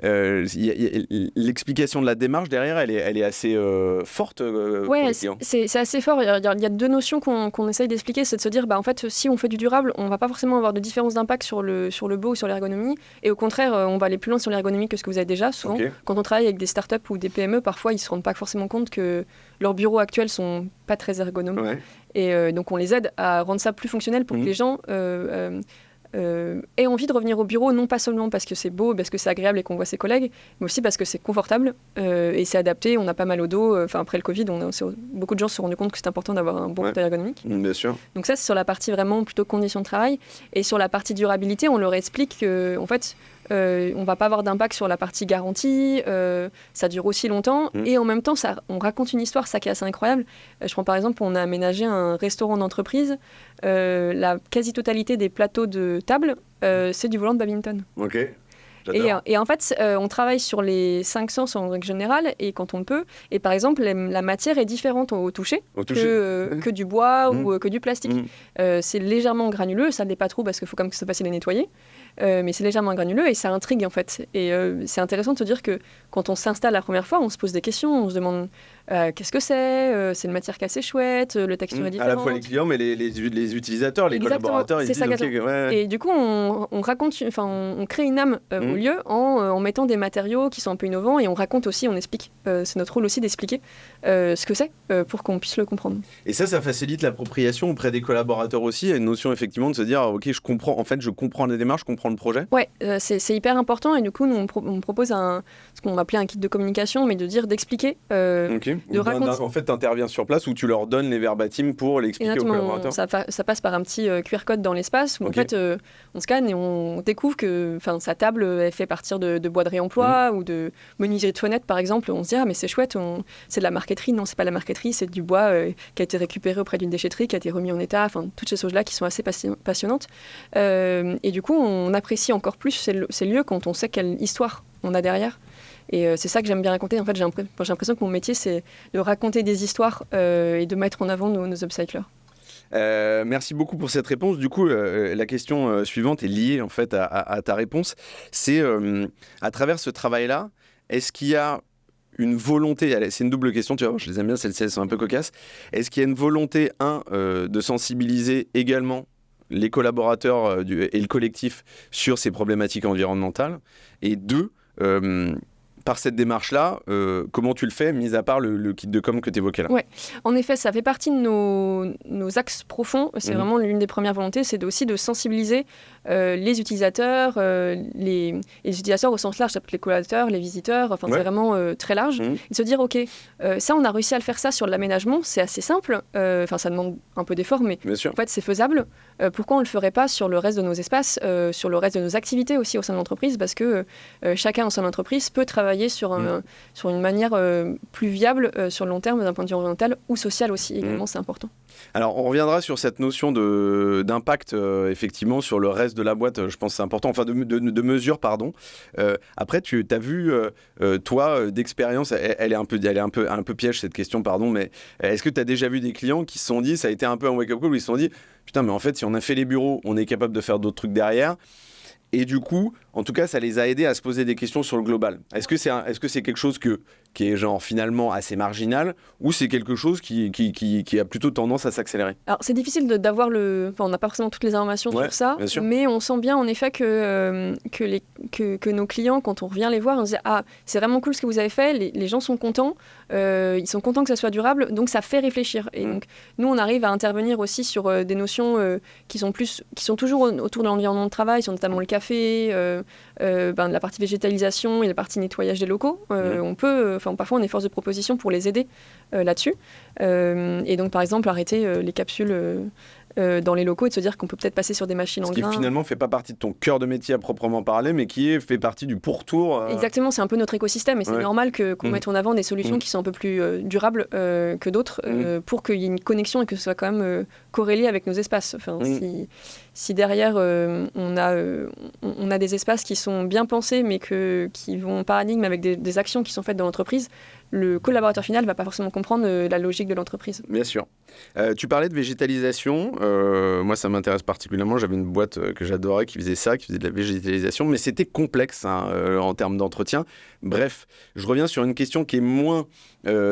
l'explication de la démarche derrière, elle est assez forte pour les clients. C'est assez fort. Il y a deux notions qu'on essaye d'expliquer. C'est de se dire, en fait, si on fait du durable, on ne va pas forcément avoir de différence d'impact sur le beau ou sur l'ergonomie. Et au contraire, on va aller plus loin sur l'ergonomie que ce que vous avez déjà. Souvent, quand on travaille avec des startups ou des PME, parfois, ils ne se rendent pas forcément compte que leurs bureaux actuels ne sont pas très ergonomiques. Ouais. Et donc, on les aide à rendre ça plus fonctionnel pour que les gens... aient envie de revenir au bureau, non pas seulement parce que c'est beau, parce que c'est agréable et qu'on voit ses collègues, mais aussi parce que c'est confortable et c'est adapté, on n'a pas mal au dos. Après le Covid, beaucoup de gens se sont rendus compte que c'est important d'avoir un bon fauteuil ergonomique. Bien sûr. Donc ça, c'est sur la partie vraiment plutôt conditions de travail. Et sur la partie durabilité, on leur explique qu'en fait, on ne va pas avoir d'impact sur la partie garantie, ça dure aussi longtemps, et en même temps, on raconte une histoire, ça qui est assez incroyable. Je prends par exemple, on a aménagé un restaurant d'entreprise, la quasi-totalité des plateaux de table, c'est du volant de badminton. Ok. Et en fait, on travaille sur les 5 sens en règle générale, et quand on le peut. Et par exemple, la matière est différente au toucher que du bois ou que du plastique. C'est légèrement granuleux, ça ne l'est pas trop parce qu'il faut quand même que c'est facile à nettoyer. Mais c'est légèrement granuleux et ça intrigue en fait. Et c'est intéressant de se dire que quand on s'installe la première fois, on se pose des questions, on se demande qu'est-ce que c'est une matière qui est assez chouette, le texture est différente. À la fois les clients, mais les utilisateurs, les collaborateurs, ils disent ok. Et du coup, on crée une âme au lieu en mettant des matériaux qui sont un peu innovants, et on raconte aussi, on explique. C'est notre rôle aussi d'expliquer ce que c'est pour qu'on puisse le comprendre. Et ça facilite l'appropriation auprès des collaborateurs aussi. Il y a une notion effectivement de se dire ok, je comprends la démarche, je comprends le projet. Ouais, c'est hyper important, et du coup, nous on propose ce qu'on appelait un kit de communication, mais d'expliquer. De raconter. En fait, tu interviens sur place ou tu leur donnes les verbatims pour l'expliquer aux collaborateurs. Ça passe par un petit QR code dans l'espace où en fait on scanne et on découvre que sa table est faite à partir de bois de réemploi ou de menuiserie de fenêtres par exemple. On se dit mais c'est chouette, c'est de la marqueterie. Non, c'est pas de la marqueterie, c'est du bois qui a été récupéré auprès d'une déchetterie, qui a été remis en état. Enfin, toutes ces choses-là qui sont assez passionnantes. Et du coup, on apprécie encore plus ces lieux quand on sait quelle histoire on a derrière. Et c'est ça que j'aime bien raconter. En fait, j'ai l'impression que mon métier, c'est de raconter des histoires et de mettre en avant nos upcyclers. Merci beaucoup pour cette réponse. Du coup, la question suivante est liée en fait à ta réponse. C'est à travers ce travail-là, est-ce qu'il y a une volonté, c'est une double question, tu vois, je les aime bien, celles-ci, elles sont un peu cocasses. Est-ce qu'il y a une volonté, de sensibiliser également les collaborateurs et le collectif sur ces problématiques environnementales, et 2, par cette démarche-là, comment tu le fais, mis à part le kit de com que tu évoquais là? Ouais, en effet, ça fait partie de nos axes profonds. C'est vraiment l'une des premières volontés, c'est aussi de sensibiliser les utilisateurs, les utilisateurs au sens large, ça peut être les collaborateurs, les visiteurs, c'est vraiment très large. Et de se dire, ok, ça, on a réussi à le faire ça sur l'aménagement, c'est assez simple, ça demande un peu d'effort, mais en fait, c'est faisable. Pourquoi on ne le ferait pas sur le reste de nos espaces, sur le reste de nos activités aussi au sein de l'entreprise, parce que chacun au sein de l'entreprise peut travailler sur une manière plus viable sur le long terme d'un point de vue environnemental ou social aussi, également, c'est important. Alors, on reviendra sur cette notion d'impact, effectivement, sur le reste de la boîte, je pense que c'est important, de mesure, pardon. Après, tu as vu, toi, d'expérience, elle est un peu piège, cette question, pardon, mais est-ce que tu as déjà vu des clients qui se sont dit, ça a été un peu un wake-up call, où ils se sont dit, putain, mais en fait, si on a fait les bureaux, on est capable de faire d'autres trucs derrière. Et du coup, en tout cas, ça les a aidés à se poser des questions sur le global. Est-ce que c'est quelque chose qui est genre finalement assez marginal, ou c'est quelque chose qui a plutôt tendance à s'accélérer? Alors, c'est difficile d'avoir on n'a pas forcément toutes les informations sur ça, mais on sent bien en effet que que nos clients, quand on revient les voir, on se dit « Ah, c'est vraiment cool ce que vous avez fait, les gens sont contents, ils sont contents que ça soit durable, donc ça fait réfléchir. » Et donc, nous, on arrive à intervenir aussi sur des notions qui sont toujours autour de l'environnement de travail, sur notamment le café, de la partie végétalisation et la partie nettoyage des locaux. Parfois, on est force de proposition pour les aider là-dessus. Et donc, par exemple, arrêter les capsules dans les locaux et de se dire qu'on peut peut-être passer sur des machines en grains. Ce qui finalement fait pas partie de ton cœur de métier à proprement parler, mais qui fait partie du pourtour. Exactement, c'est un peu notre écosystème et c'est normal qu'on mette en avant des solutions qui sont un peu plus durables que d'autres pour qu'il y ait une connexion et que ce soit quand même corrélé avec nos espaces. Enfin, si derrière on a des espaces qui sont bien pensés mais qui vont en paradigme avec des actions qui sont faites dans l'entreprise, le collaborateur final ne va pas forcément comprendre la logique de l'entreprise. Bien sûr. Tu parlais de végétalisation. Moi, ça m'intéresse particulièrement. J'avais une boîte que j'adorais qui faisait de la végétalisation, mais c'était complexe en termes d'entretien. Bref, je reviens sur une question qui est moins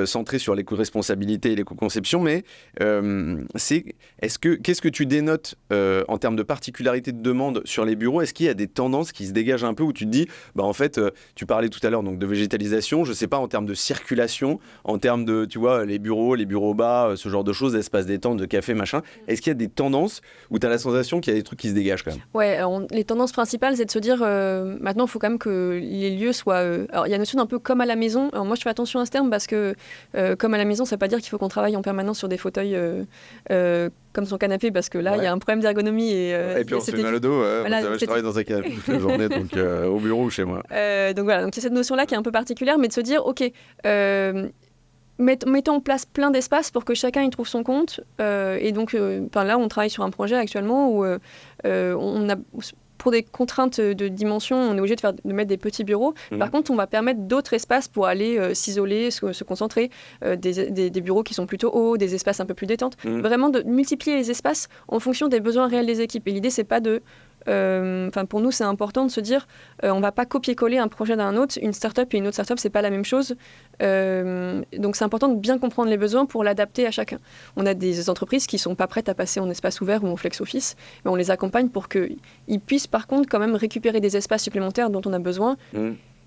centrée sur l'éco-responsabilité et l'éco-conception, mais qu'est-ce que tu dénotes en termes de particularité de demande sur les bureaux? Est-ce qu'il y a des tendances qui se dégagent un peu où tu te dis, en fait, tu parlais tout à l'heure donc, de végétalisation, je ne sais pas, en termes de circulation, en termes de, tu vois, les bureaux bas, ce genre de choses, espaces détente, de café, machin. Est-ce qu'il y a des tendances où tu as la sensation qu'il y a des trucs qui se dégagent quand même? Ouais, les tendances principales, c'est de se dire, maintenant, il faut quand même que les lieux soient... Alors, il y a une notion d'un peu comme à la maison. Alors, moi, je fais attention à ce terme parce que comme à la maison, ça ne veut pas dire qu'il faut qu'on travaille en permanence sur des fauteuils comme son canapé, parce que là, il y a un problème d'ergonomie. Et puis, on se fait mal au dos. Je travaille dans un canapé toute la journée, donc au bureau ou chez moi. Donc, voilà, donc il y a cette notion-là qui est un peu particulière, mais de se dire, OK... mettons en place plein d'espaces pour que chacun y trouve son compte. Et donc, là, on travaille sur un projet actuellement où on a, pour des contraintes de dimension, on est obligé de mettre des petits bureaux. Par contre, on va permettre d'autres espaces pour aller s'isoler, se concentrer. Des bureaux qui sont plutôt hauts, des espaces un peu plus détentes. Vraiment de multiplier les espaces en fonction des besoins réels des équipes. Et l'idée, c'est pas de... pour nous, c'est important de se dire on va pas copier-coller un projet d'un autre. Une start-up et une autre start-up, c'est pas la même chose. Donc, c'est important de bien comprendre les besoins pour l'adapter à chacun. On a des entreprises qui sont pas prêtes à passer en espace ouvert ou en flex office, mais on les accompagne pour qu'ils puissent, par contre, quand même récupérer des espaces supplémentaires dont on a besoin.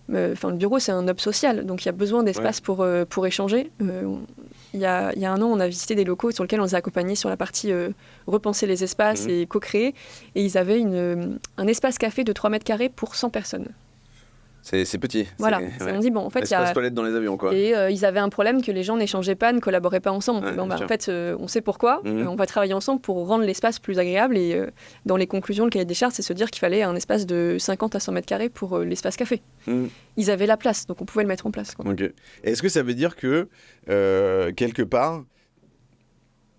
Le bureau, c'est un hub social, donc il y a besoin d'espace pour échanger. Il y a un an, on a visité des locaux sur lesquels on les a accompagnés sur la partie repenser les espaces et co-créer. Et ils avaient un espace café de 3 mètres carrés pour 100 personnes. C'est petit. Voilà, on dit, bon, en fait, il y a... toilette dans les avions, quoi. Et ils avaient un problème que les gens n'échangeaient pas, ne collaboraient pas ensemble. En fait, on sait pourquoi. On va travailler ensemble pour rendre l'espace plus agréable. Et dans les conclusions, le cahier des charges, c'est se dire qu'il fallait un espace de 50 à 100 mètres carrés pour l'espace café. Ils avaient la place, donc on pouvait le mettre en place, quoi. Okay. Est-ce que ça veut dire que, quelque part,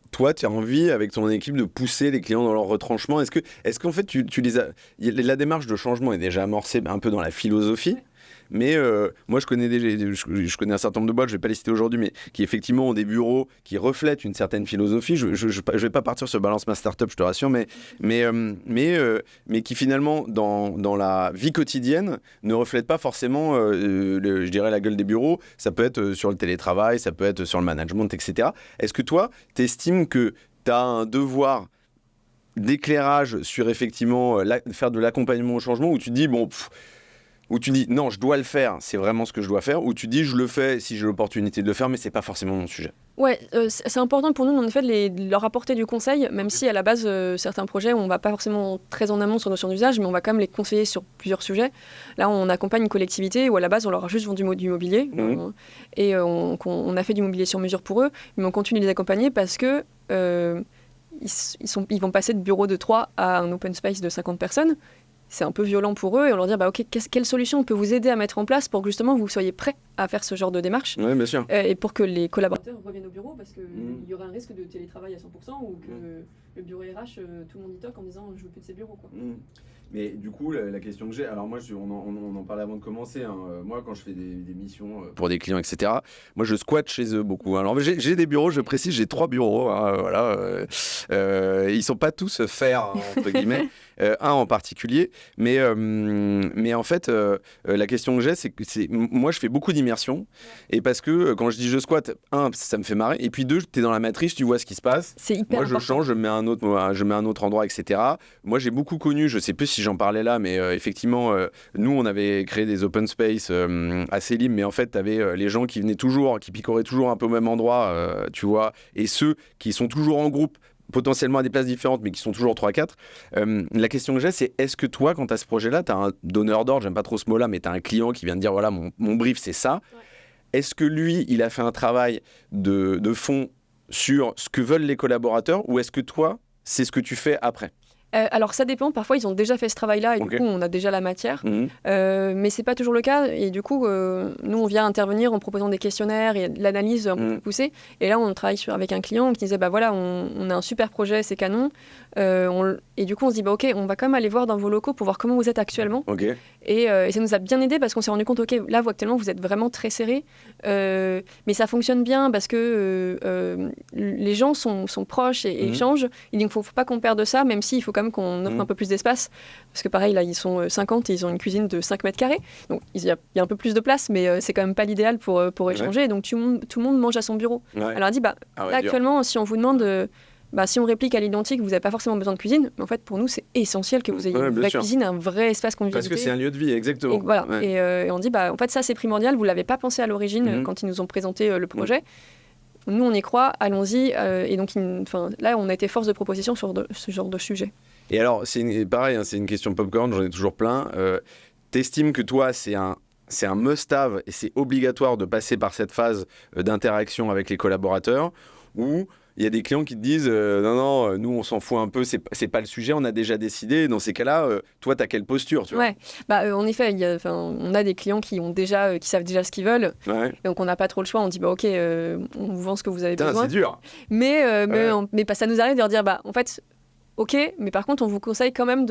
toi, tu as envie, avec ton équipe, de pousser les clients dans leur retranchement? Est-ce qu'en fait, tu les as... La démarche de changement est déjà amorcée un peu dans la philosophie, mais moi, je connais un certain nombre de boîtes, je ne vais pas les citer aujourd'hui, mais qui effectivement ont des bureaux qui reflètent une certaine philosophie. Je ne vais pas partir sur Balance ma startup, je te rassure, mais qui finalement, dans la vie quotidienne, ne reflètent pas forcément, je dirais, la gueule des bureaux. Ça peut être sur le télétravail, ça peut être sur le management, etc. Est-ce que toi, tu estimes que tu as un devoir d'éclairage sur effectivement faire de l'accompagnement au changement, où tu te dis, où tu dis non, je dois le faire, c'est vraiment ce que je dois faire, ou tu dis je le fais si j'ai l'opportunité de le faire, mais c'est pas forcément mon sujet? Ouais, c'est important pour nous en effet de leur apporter du conseil, même si à la base certains projets on va pas forcément très en amont sur notion d'usage, mais on va quand même les conseiller sur plusieurs sujets. Là, on accompagne une collectivité où à la base on leur a juste vendu du mobilier et on a fait du mobilier sur mesure pour eux, mais on continue de les accompagner parce que ils vont passer de bureau de 3 à un open space de 50 personnes. C'est un peu violent pour eux et on leur dit ok, quelle solution on peut vous aider à mettre en place pour que justement vous soyez prêts à faire ce genre de démarche. Oui, bien sûr. Et pour que les collaborateurs reviennent au bureau, parce qu'il y aurait un risque de télétravail à 100% ou que le bureau RH, tout le monde y toque en disant je veux plus de ces bureaux, quoi. Mais du coup, la question que j'ai, alors moi, on en parlait avant de commencer, hein. Moi, quand je fais des missions pour des clients, etc., moi, je squatte chez eux beaucoup. Alors, j'ai des bureaux, je précise, j'ai 3 bureaux, hein, voilà. Ils sont pas tous faire, entre guillemets, un en particulier, mais en fait, la question que j'ai, c'est que moi, je fais beaucoup d'immersion. Et parce que quand je dis je squatte, ça me fait marrer. Et puis 2, tu es dans la matrice, tu vois ce qui se passe. C'est hyper important. Moi, je change, je mets un autre endroit, etc. Moi, j'ai beaucoup connu, je sais plus si j'en parlais là, mais effectivement, nous, on avait créé des open space assez libres, mais en fait, tu avais les gens qui venaient toujours, qui picoraient toujours un peu au même endroit, tu vois, et ceux qui sont toujours en groupe, potentiellement à des places différentes, mais qui sont toujours 3-4. La question que j'ai, c'est est-ce que toi, quand tu as ce projet-là, tu as un donneur d'ordre, j'aime pas trop ce mot-là, mais tu as un client qui vient te dire, voilà, mon brief, c'est ça. Ouais. Est-ce que lui, il a fait un travail de fond sur ce que veulent les collaborateurs, ou est-ce que toi, c'est ce que tu fais après ? Alors ça dépend, parfois ils ont déjà fait ce travail-là et du coup on a déjà la matière, mais c'est pas toujours le cas et du coup nous on vient intervenir en proposant des questionnaires et de l'analyse un peu plus poussée et là on travaille avec un client qui disait bah voilà on a un super projet, c'est canon et du coup on se dit bah ok on va quand même aller voir dans vos locaux pour voir comment vous êtes actuellement et ça nous a bien aidé parce qu'on s'est rendu compte ok là vous actuellement vous êtes vraiment très serré mais ça fonctionne bien parce que les gens sont proches et échangent, il ne faut pas qu'on perde ça même s'il faut quand même qu'on offre un peu plus d'espace parce que pareil là ils sont 50 et ils ont une cuisine de 5 mètres carrés donc il y a un peu plus de place mais c'est quand même pas l'idéal pour échanger donc tout le monde mange à son bureau. Alors on dit là actuellement si on vous demande si on réplique à l'identique vous n'avez pas forcément besoin de cuisine mais en fait pour nous c'est essentiel que vous ayez une vraie cuisine, un vrai espace convivialité parce que c'est un lieu de vie exactement et voilà et on dit en fait ça c'est primordial, vous l'avez pas pensé à l'origine quand ils nous ont présenté le projet. Nous, on y croit, allons-y. Et donc, là, on a été force de proposition sur ce genre de sujet. Et alors, pareil, c'est une question popcorn, j'en ai toujours plein. T'estimes que toi, c'est un must-have et c'est obligatoire de passer par cette phase d'interaction avec les collaborateurs ou il y a des clients qui te disent non, nous on s'en fout un peu, c'est pas le sujet, on a déjà décidé. Dans ces cas-là, toi, t'as quelle posture tu vois ? En effet, on a des clients qui savent déjà ce qu'ils veulent. Ouais. Donc on n'a pas trop le choix. On dit ok, on vous vend ce que vous avez besoin. C'est dur. Mais ça nous arrive de leur dire en fait. Ok, mais par contre, on vous conseille quand même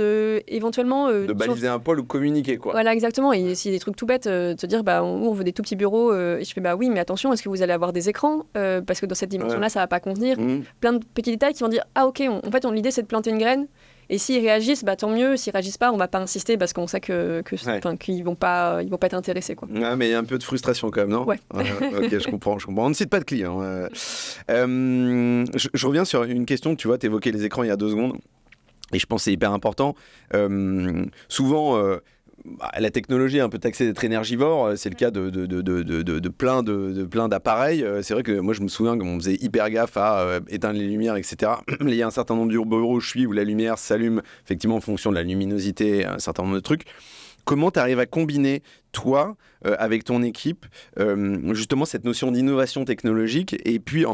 éventuellement de baliser un poil ou communiquer quoi. Voilà, exactement. Et s'il y a des trucs tout bêtes, te dire on veut des tout petits bureaux. Et je fais oui, mais attention, est-ce que vous allez avoir des écrans parce que dans cette dimension-là, ça va pas convenir. Plein de petits détails qui vont dire ok, en fait, l'idée c'est de planter une graine. Et s'ils réagissent, tant mieux. S'ils réagissent pas, on va pas insister parce qu'on sait qu'ils vont pas être intéressés quoi. Ouais, mais il y a un peu de frustration quand même, non ? Ouais. Ok, je comprends. On ne cite pas de clients. Je reviens sur une question que tu vois, t'évoquais les écrans il y a 2 secondes. Et je pense que c'est hyper important. Souvent, la technologie est un peu taxée d'être énergivore. C'est le cas de plein d'appareils. C'est vrai que moi, je me souviens qu'on faisait hyper gaffe à éteindre les lumières, etc. Il y a un certain nombre de bureaux où je suis où la lumière s'allume effectivement en fonction de la luminosité, un certain nombre de trucs. Comment tu arrives à combiner, toi, avec ton équipe, justement cette notion d'innovation technologique et puis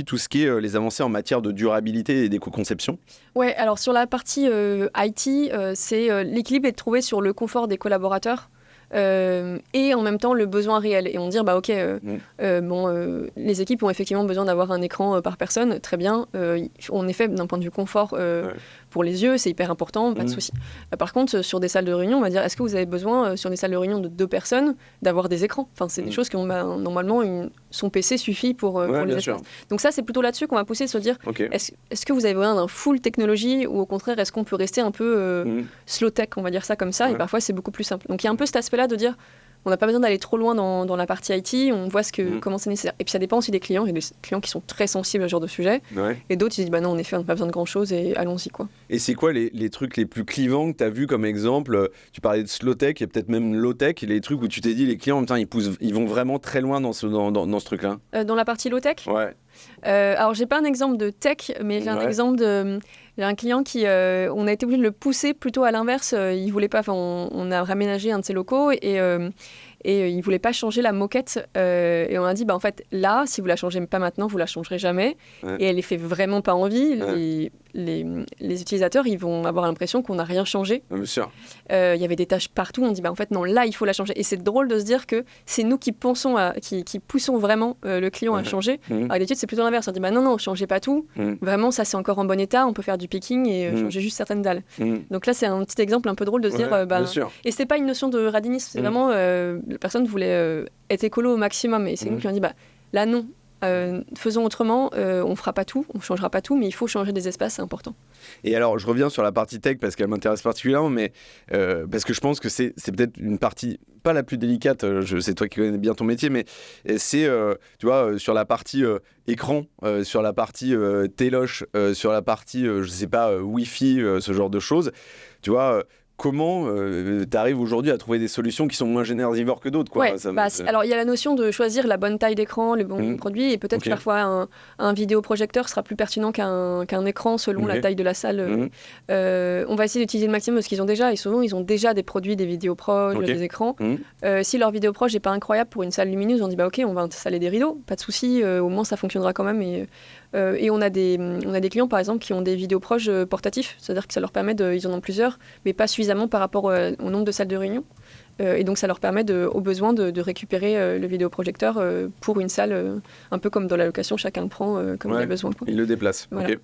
tout ce qui est les avancées en matière de durabilité et d'éco-conception ? Ouais, alors sur la partie IT, c'est l'équilibre est trouvé sur le confort des collaborateurs. Et en même temps le besoin réel et on dit les équipes ont effectivement besoin d'avoir un écran par personne, très bien, en effet d'un point de vue confort pour les yeux c'est hyper important, pas de souci. Par contre sur des salles de réunion on va dire est-ce que vous avez besoin sur des salles de réunion de 2 personnes d'avoir des écrans, c'est des choses qui ont normalement son PC suffit pour les espaces. Donc ça c'est plutôt là-dessus qu'on va pousser de se dire est-ce que vous avez besoin d'un full technologie ou au contraire est-ce qu'on peut rester un peu slow tech, on va dire ça comme ça, et parfois c'est beaucoup plus simple. Donc il y a un peu cet aspect-là de dire on n'a pas besoin d'aller trop loin dans la partie IT, on voit comment c'est nécessaire. Et puis ça dépend aussi des clients, il y a des clients qui sont très sensibles à ce genre de sujet, et d'autres ils disent non en effet on n'a pas besoin de grand-chose et allons-y quoi. Et c'est quoi les trucs les plus clivants que tu as vu comme exemple ? Tu parlais de slow tech et peut-être même low tech, les trucs où tu t'es dit les clients ils vont vraiment très loin dans ce truc-là. Dans la partie low tech ? Ouais. Alors j'ai pas un exemple de tech, mais j'ai un exemple j'ai un client qui, on a été obligé de le pousser plutôt à l'inverse. Il voulait pas, on a raménagé un de ses locaux et il voulait pas changer la moquette. Et on a dit, en fait, là, si vous la changez pas maintenant, vous la changerez jamais. Et elle les fait vraiment pas envie. Les utilisateurs, ils vont avoir l'impression qu'on n'a rien changé. Bien sûr. Il y avait des tâches partout. On dit, en fait, non, là, il faut la changer. Et c'est drôle de se dire que c'est nous qui poussons vraiment le client à changer. Alors d'habitude, c'est plutôt l'inverse. On dit, non, changez pas tout. Vraiment, ça, c'est encore en bon état. On peut faire du picking et changer juste certaines dalles. Donc là, c'est un petit exemple un peu drôle de se dire, et c'est pas une notion de radinisme. C'est vraiment, la personne voulait être écolo au maximum. Et c'est nous qui on dit, là, non. faisons autrement, on fera pas tout, on changera pas tout, mais il faut changer des espaces, c'est important. Et alors, je reviens sur la partie tech parce qu'elle m'intéresse particulièrement, mais parce que je pense que c'est peut-être une partie, pas la plus délicate, c'est toi qui connais bien ton métier, mais c'est, tu vois, sur la partie écran, sur la partie téloche, sur la partie, je sais pas, Wi-Fi, ce genre de choses, tu vois. Comment tu arrives aujourd'hui à trouver des solutions qui sont moins générgivores que d'autres, quoi. Alors, il y a la notion de choisir la bonne taille d'écran, le bon produit, et peut-être parfois un vidéoprojecteur sera plus pertinent qu'un écran selon la taille de la salle. On va essayer d'utiliser le maximum de ce qu'ils ont déjà, et souvent, ils ont déjà des produits, des vidéos proches, des écrans. Si leur vidéo proche n'est pas incroyable pour une salle lumineuse, on dit OK, on va installer des rideaux, pas de souci, au moins ça fonctionnera quand même. Et on a des clients, par exemple, qui ont des vidéos proches portatifs, c'est-à-dire que ça leur permet ils en ont plusieurs, mais pas suffisamment par rapport au nombre de salles de réunion. Et donc ça leur permet au besoin de récupérer le vidéoprojecteur pour une salle, un peu comme dans la location, chacun le prend comme il a besoin, quoi. Il le déplace. Voilà.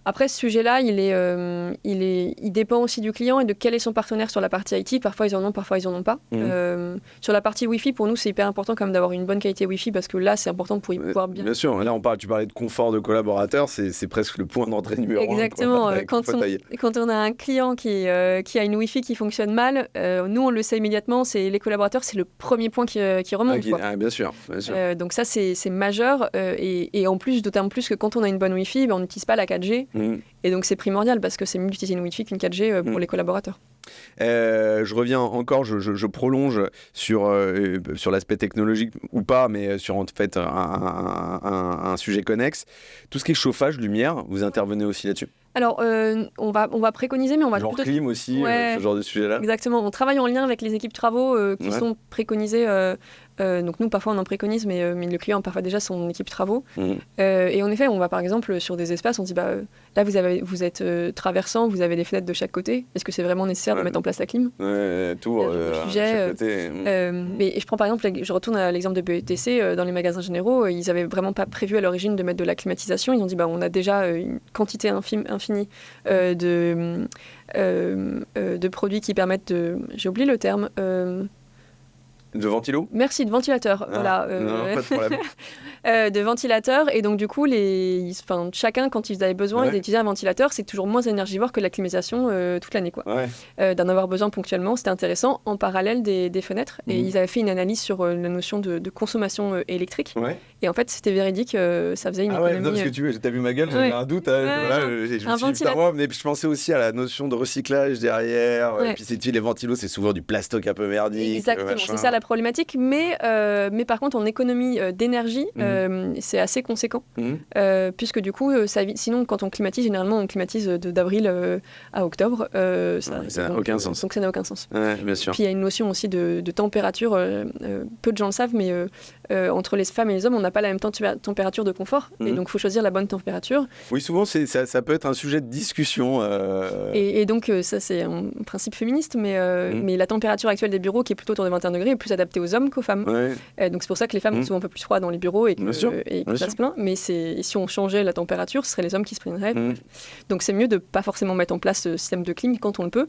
Après, ce sujet-là, il dépend aussi du client et de quel est son partenaire sur la partie IT. Parfois, ils en ont, parfois, ils en ont pas. Sur la partie Wi-Fi, pour nous, c'est hyper important quand même d'avoir une bonne qualité Wi-Fi parce que là, c'est important pour y pouvoir bien... Bien sûr, là, tu parlais de confort de collaborateur, c'est presque le point d'entrée numéro 1. Exactement. Quand on a un client qui a une Wi-Fi qui fonctionne mal, nous, on le sait immédiatement, les collaborateurs, c'est le premier point qui remonte. Bien sûr. Donc ça, c'est majeur. Et en plus, d'autant plus que quand on a une bonne Wi-Fi, on n'utilise pas la 4G. Et donc c'est primordial parce que c'est mieux d'utiliser une Wi-Fi qu'une 4G pour les collaborateurs. Je reviens encore, je prolonge sur l'aspect technologique ou pas, mais sur en fait un sujet connexe. Tout ce qui est chauffage, lumière, vous intervenez aussi là-dessus? Alors, on va préconiser, mais on va genre plutôt... clim aussi, ce genre de sujet-là. Exactement, on travaille en lien avec les équipes travaux qui sont préconisées. Donc nous, parfois, on en préconise, mais le client a parfois déjà son équipe travaux. Et en effet, on va par exemple sur des espaces, on dit, là, vous êtes traversant, vous avez des fenêtres de chaque côté. Est-ce que c'est vraiment nécessaire de mettre en place la clim? Tout sujet, mais je prends par exemple, je retourne à l'exemple de BETC, dans les magasins généraux, ils n'avaient vraiment pas prévu à l'origine de mettre de la climatisation. Ils ont dit, on a déjà une quantité infinie de produits qui permettent de... J'ai oublié le terme... De ventilo? Merci, de ventilateur. Voilà. Non, pas de problème. De ventilateur. Et donc, du coup, chacun, quand ils avaient besoin d'utiliser un ventilateur, c'est toujours moins énergivore que la climatisation toute l'année, quoi. D'en avoir besoin ponctuellement, c'était intéressant, en parallèle des fenêtres. Et ils avaient fait une analyse sur la notion de consommation électrique. Et en fait, c'était véridique, ça faisait une économie... non, parce que t'as vu ma gueule, j'avais un doute. Je me suis dit, mais je pensais aussi à la notion de recyclage derrière. Et puis, les ventilos, c'est souvent du plastoc un peu merdique. Exactement, c'est ça la problématique, mais par contre en économie d'énergie, c'est assez conséquent, puisque du coup, sinon quand on climatise, généralement on climatise d'avril à octobre. Ça n'a aucun sens. Donc ça n'a aucun sens. Bien sûr. Puis il y a une notion aussi de température, peu de gens le savent, mais entre les femmes et les hommes, on n'a pas la même température de confort, et donc il faut choisir la bonne température. Oui, souvent ça peut être un sujet de discussion. Et donc ça c'est un principe féministe, mais la température actuelle des bureaux qui est plutôt autour de 21 degrés est plus adaptée aux hommes qu'aux femmes. Donc c'est pour ça que les femmes sont souvent un peu plus froides dans les bureaux et que ça se plaint. Mais si on changeait la température, ce seraient les hommes qui se plaigneraient. Donc c'est mieux de pas forcément mettre en place ce système de clim quand on le peut.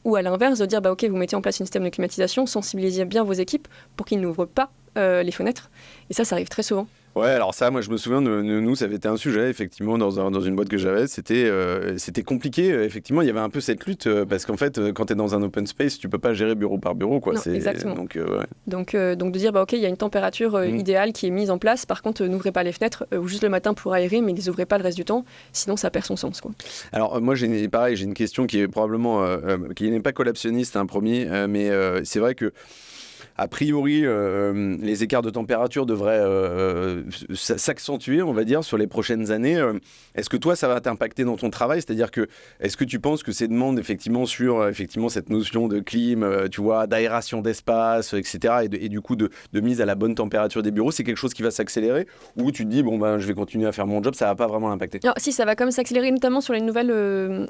Ou à l'inverse, de dire OK, vous mettez en place un système de climatisation, sensibilisez bien vos équipes pour qu'ils n'ouvrent pas les fenêtres. Et ça arrive très souvent. Ouais, alors ça, moi je me souviens de nous, ça avait été un sujet effectivement dans une boîte que j'avais. C'était compliqué. Effectivement, il y avait un peu cette lutte parce qu'en fait, quand tu es dans un open space, tu peux pas gérer bureau par bureau, quoi. Non, exactement. Donc de dire OK, il y a une température idéale qui est mise en place. Par contre, n'ouvrez pas les fenêtres ou juste le matin pour aérer, mais ne les ouvrez pas le reste du temps. Sinon, ça perd son sens, quoi. Alors moi, j'ai une question qui est probablement qui n'est pas collapsionniste, promis, mais c'est vrai que a priori, les écarts de température devraient s'accentuer, on va dire, sur les prochaines années. Est-ce que toi, ça va t'impacter dans ton travail? C'est-à-dire que, est-ce que tu penses que ces demandes, effectivement, sur cette notion de clim, tu vois, d'aération d'espace, etc., et du coup de mise à la bonne température des bureaux, c'est quelque chose qui va s'accélérer? Ou tu te dis, je vais continuer à faire mon job, ça va pas vraiment l'impacter? Alors, si, ça va quand même s'accélérer, notamment sur les nouvelles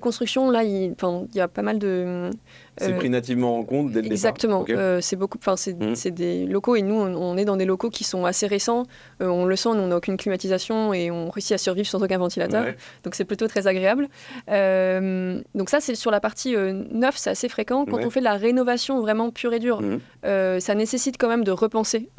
constructions. Là, il y a pas mal de C'est pris nativement en compte dès le exactement. départ. Okay. C'est des locaux et nous, on est dans des locaux qui sont assez récents. On le sent, nous, on n'a aucune climatisation et on réussit à survivre sans aucun ventilateur. Ouais. Donc, c'est plutôt très agréable. Donc, ça, c'est sur la partie neuf, c'est assez fréquent. Quand on fait de la rénovation vraiment pure et dure, ça nécessite quand même de repenser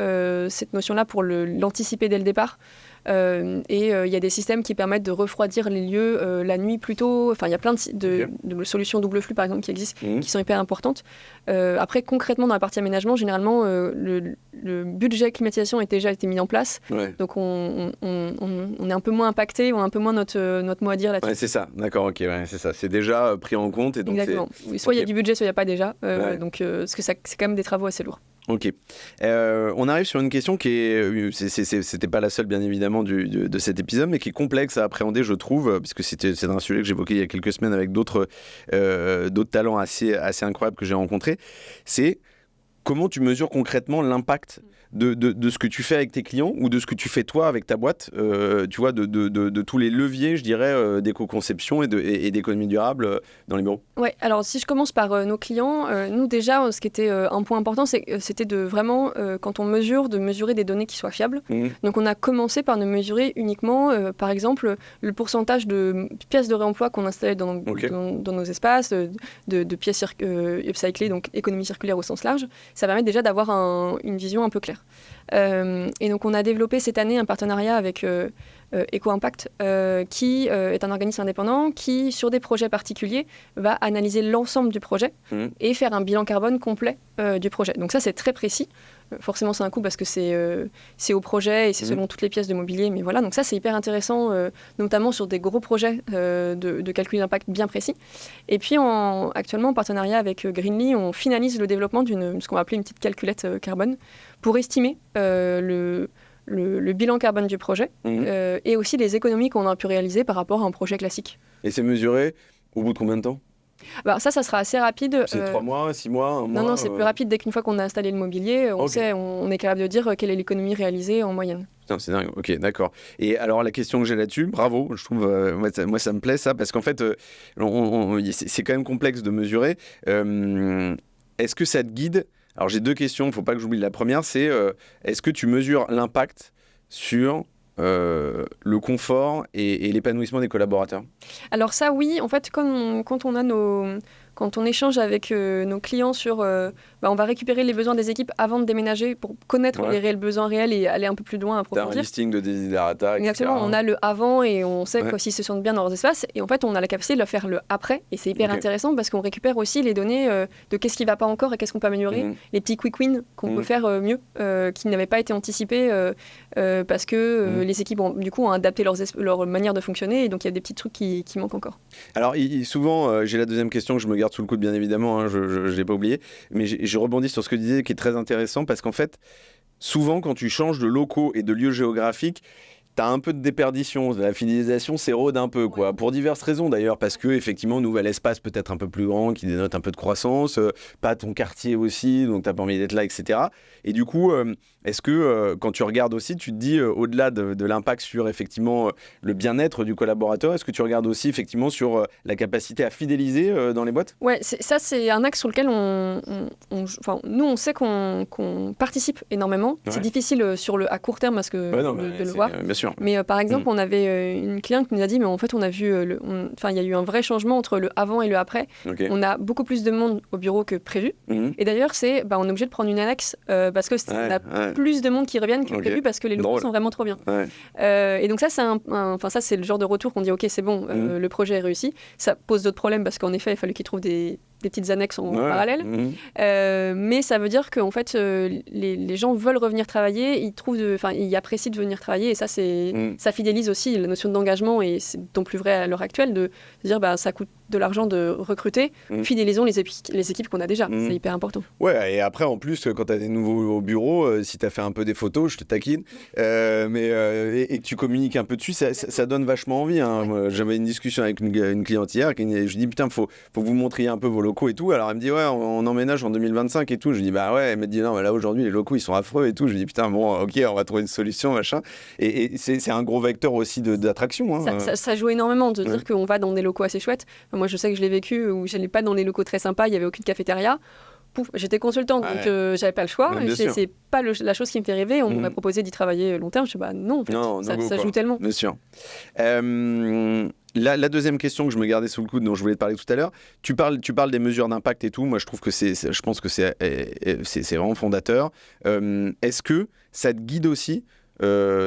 cette notion-là pour l'anticiper dès le départ. Il y a des systèmes qui permettent de refroidir les lieux la nuit plus tôt. Enfin, il y a plein de solutions double flux, par exemple, qui existent, qui sont hyper importantes. Après, concrètement, dans la partie aménagement, généralement, le budget climatisation a déjà été mis en place. Ouais. Donc, on est un peu moins impacté, on a un peu moins notre mot à dire là-dessus. Ouais, c'est ça, d'accord, ok, ouais, c'est ça. C'est déjà pris en compte. Et donc exactement. Soit il y a du budget, soit il n'y a pas déjà. Donc, parce que c'est quand même des travaux assez lourds. Ok. On arrive sur une question qui est, c'était pas la seule bien évidemment de cet épisode, mais qui est complexe à appréhender, je trouve, puisque c'est un sujet que j'évoquais il y a quelques semaines avec d'autres talents assez incroyables que j'ai rencontrés. C'est comment tu mesures concrètement l'impact de ce que tu fais avec tes clients ou de ce que tu fais toi avec ta boîte, tu vois, de tous les leviers, je dirais, d'éco-conception et d'économie durable dans les bureaux. Ouais, alors si je commence par nos clients, nous déjà, ce qui était un point important, c'était de vraiment, quand on mesure, de mesurer des données qui soient fiables. Donc on a commencé par ne mesurer uniquement, par exemple, le pourcentage de pièces de réemploi qu'on installait dans nos espaces, de pièces upcyclées, donc économie circulaire au sens large. Ça permet déjà d'avoir une vision un peu claire. Et donc on a développé cette année un partenariat avec EcoImpact, qui est un organisme indépendant qui, sur des projets particuliers, va analyser l'ensemble du projet et faire un bilan carbone complet du projet. Donc ça, c'est très précis. Forcément, c'est un coût parce que c'est au projet et c'est selon toutes les pièces de mobilier. Mais voilà, donc ça, c'est hyper intéressant, notamment sur des gros projets de calcul d'impact bien précis. Et puis, actuellement, en partenariat avec Greenly, on finalise le développement ce qu'on va appeler une petite calculette carbone pour estimer le bilan carbone du projet et aussi les économies qu'on a pu réaliser par rapport à un projet classique. Et c'est mesuré au bout de combien de temps ? Bah, ça sera assez rapide. C'est 3 mois, 6 mois, 1 mois Non, c'est plus rapide. Dès qu'une fois qu'on a installé le mobilier, on est capable de dire quelle est l'économie réalisée en moyenne. Putain, c'est dingue, ok, d'accord. Et alors la question que j'ai là-dessus, bravo, je trouve, moi ça me plaît ça, parce qu'en fait, c'est quand même complexe de mesurer. Est-ce que ça te guide ? Alors j'ai 2 questions, il ne faut pas que j'oublie. La première, c'est est-ce que tu mesures l'impact sur le confort et l'épanouissement des collaborateurs ? Alors ça, oui. En fait, quand on échange avec nos clients sur... on va récupérer les besoins des équipes avant de déménager pour connaître les réels besoins réels et aller un peu plus loin, approfondir. T'as un listing de desiderata, etc. Exactement, on a le avant et on sait s'ils se sentent bien dans leurs espaces. Et en fait, on a la capacité de leur faire le après. Et c'est hyper intéressant parce qu'on récupère aussi les données de qu'est-ce qui ne va pas encore et qu'est-ce qu'on peut améliorer. Les petits quick wins qu'on peut faire mieux, qui n'avaient pas été anticipés parce que les équipes ont adapté leur manière de fonctionner. Et donc, il y a des petits trucs qui manquent encore. Alors, souvent, j'ai la deuxième question que je me garde sous le coude, bien évidemment, je ne l'ai pas oublié, mais je rebondis sur ce que tu disais, qui est très intéressant, parce qu'en fait, souvent, quand tu changes de locaux et de lieux géographiques, tu as un peu de déperdition, la fidélisation s'érode un peu, quoi, pour diverses raisons d'ailleurs, parce que effectivement, nouvel espace peut-être un peu plus grand, qui dénote un peu de croissance, pas ton quartier aussi, donc tu n'as pas envie d'être là, etc. Et du coup, est-ce que quand tu regardes aussi, tu te dis, au-delà de l'impact sur effectivement le bien-être du collaborateur, est-ce que tu regardes aussi effectivement sur la capacité à fidéliser dans les boîtes ? Ouais, ça c'est un axe sur lequel nous on sait qu'on participe énormément. Ouais. C'est difficile à court terme parce que de le voir. Bien sûr. Mais par exemple, on avait une cliente qui nous a dit, mais en fait on a vu, il y a eu un vrai changement entre le avant et le après. Okay. On a beaucoup plus de monde au bureau que prévu. Et d'ailleurs, on est obligé de prendre une annexe parce que on a plus de monde qui reviennent que prévu parce que les locaux sont vraiment trop bien. Et donc ça, c'est le genre de retour qu'on dit, ok, c'est bon, le projet est réussi. Ça pose d'autres problèmes parce qu'en effet, il fallait qu'ils trouvent des petites annexes en parallèle. Mais ça veut dire qu'en fait, les gens veulent revenir travailler, ils apprécient de venir travailler et ça, ça fidélise aussi la notion d'engagement et c'est d'autant plus vrai à l'heure actuelle de dire ça coûte de l'argent de recruter, fidélisons les équipes qu'on a déjà. C'est hyper important. Ouais, et après, en plus, quand tu as des nouveaux au bureau, si tu as fait un peu des photos, je te taquine, et que tu communiques un peu dessus, ça donne vachement envie. Hein. Moi, j'avais une discussion avec une cliente hier, je dis, putain, faut que vous montriez un peu vos locaux et tout. Alors, elle me dit, ouais, on emménage en 2025 et tout. Je dis, bah ouais, elle me dit, non, mais là, aujourd'hui, les locaux, ils sont affreux et tout. Je dis, putain, bon, ok, on va trouver une solution, machin. Et c'est un gros vecteur aussi d'attraction. Hein. Ça joue énormément de dire qu'on va dans des locaux assez chouettes. moi je sais que je l'ai vécu, où je n'allais pas dans les locaux très sympas, il n'y avait aucune cafétéria. Pouf, j'étais consultante, donc j'avais pas le choix. C'est pas la chose qui me fait rêver. On m'a proposé d'y travailler long terme. Je dis non, en fait, ça joue tellement. Bien sûr. La deuxième question que je me gardais sous le coude, dont je voulais te parler tout à l'heure, tu parles des mesures d'impact et tout. Moi, je trouve que je pense que c'est vraiment fondateur. Est-ce que ça te guide aussi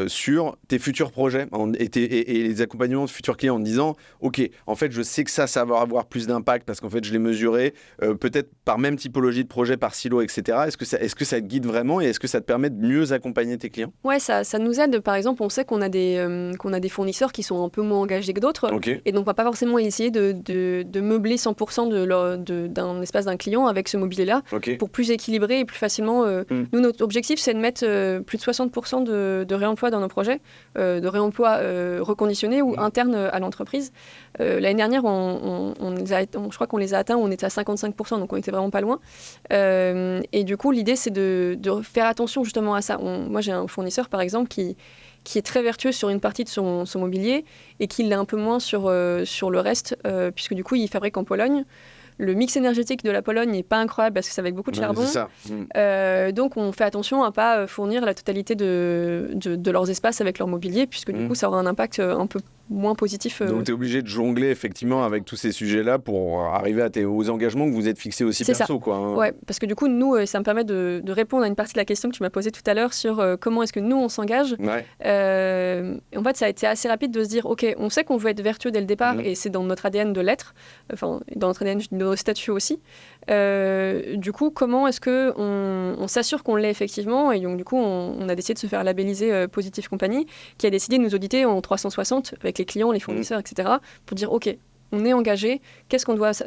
sur tes futurs projets et les accompagnements de futurs clients en disant ok, en fait je sais que ça va avoir plus d'impact parce qu'en fait je l'ai mesuré, peut-être par même typologie de projet, par silo, etc. Est-ce que ça te guide vraiment et est-ce que ça te permet de mieux accompagner tes clients? Ouais, ça nous aide. Par exemple, on sait qu'on a des fournisseurs qui sont un peu moins engagés que d'autres, et donc on va pas forcément essayer de meubler 100% d'un espace d'un client avec ce mobilier-là pour plus équilibrer et plus facilement. Nous, notre objectif, c'est de mettre plus de 60% de réemploi dans nos projets, de réemploi reconditionné ou interne à l'entreprise. L'année dernière, je crois qu'on les a atteints, on était à 55%, donc on était vraiment pas loin. Et du coup, l'idée, c'est de faire attention justement à ça. Moi, j'ai un fournisseur, par exemple, qui est très vertueux sur une partie de son mobilier et qui l'est un peu moins sur le reste, puisque du coup, il fabrique en Pologne. Le mix énergétique de la Pologne n'est pas incroyable parce que c'est avec beaucoup de charbon. C'est ça. Donc, on fait attention à ne pas fournir la totalité de leurs espaces avec leur mobilier, puisque du coup, ça aura un impact un peu moins positif. Donc, tu es obligé de jongler effectivement avec tous ces sujets-là pour arriver aux engagements que vous êtes fixés aussi perso. Ouais, parce que du coup, nous, ça me permet de répondre à une partie de la question que tu m'as posée tout à l'heure sur comment est-ce que nous, on s'engage. Ouais. En fait, ça a été assez rapide de se dire, OK, on sait qu'on veut être vertueux dès le départ et c'est dans notre ADN de l'être, enfin, dans notre ADN de nos statuts aussi. Du coup, comment est-ce qu'on s'assure qu'on l'est effectivement? Et donc, du coup, on a décidé de se faire labelliser Positive Company, qui a décidé de nous auditer en 360 avec les clients, les fournisseurs, etc., pour dire, OK, on est engagé,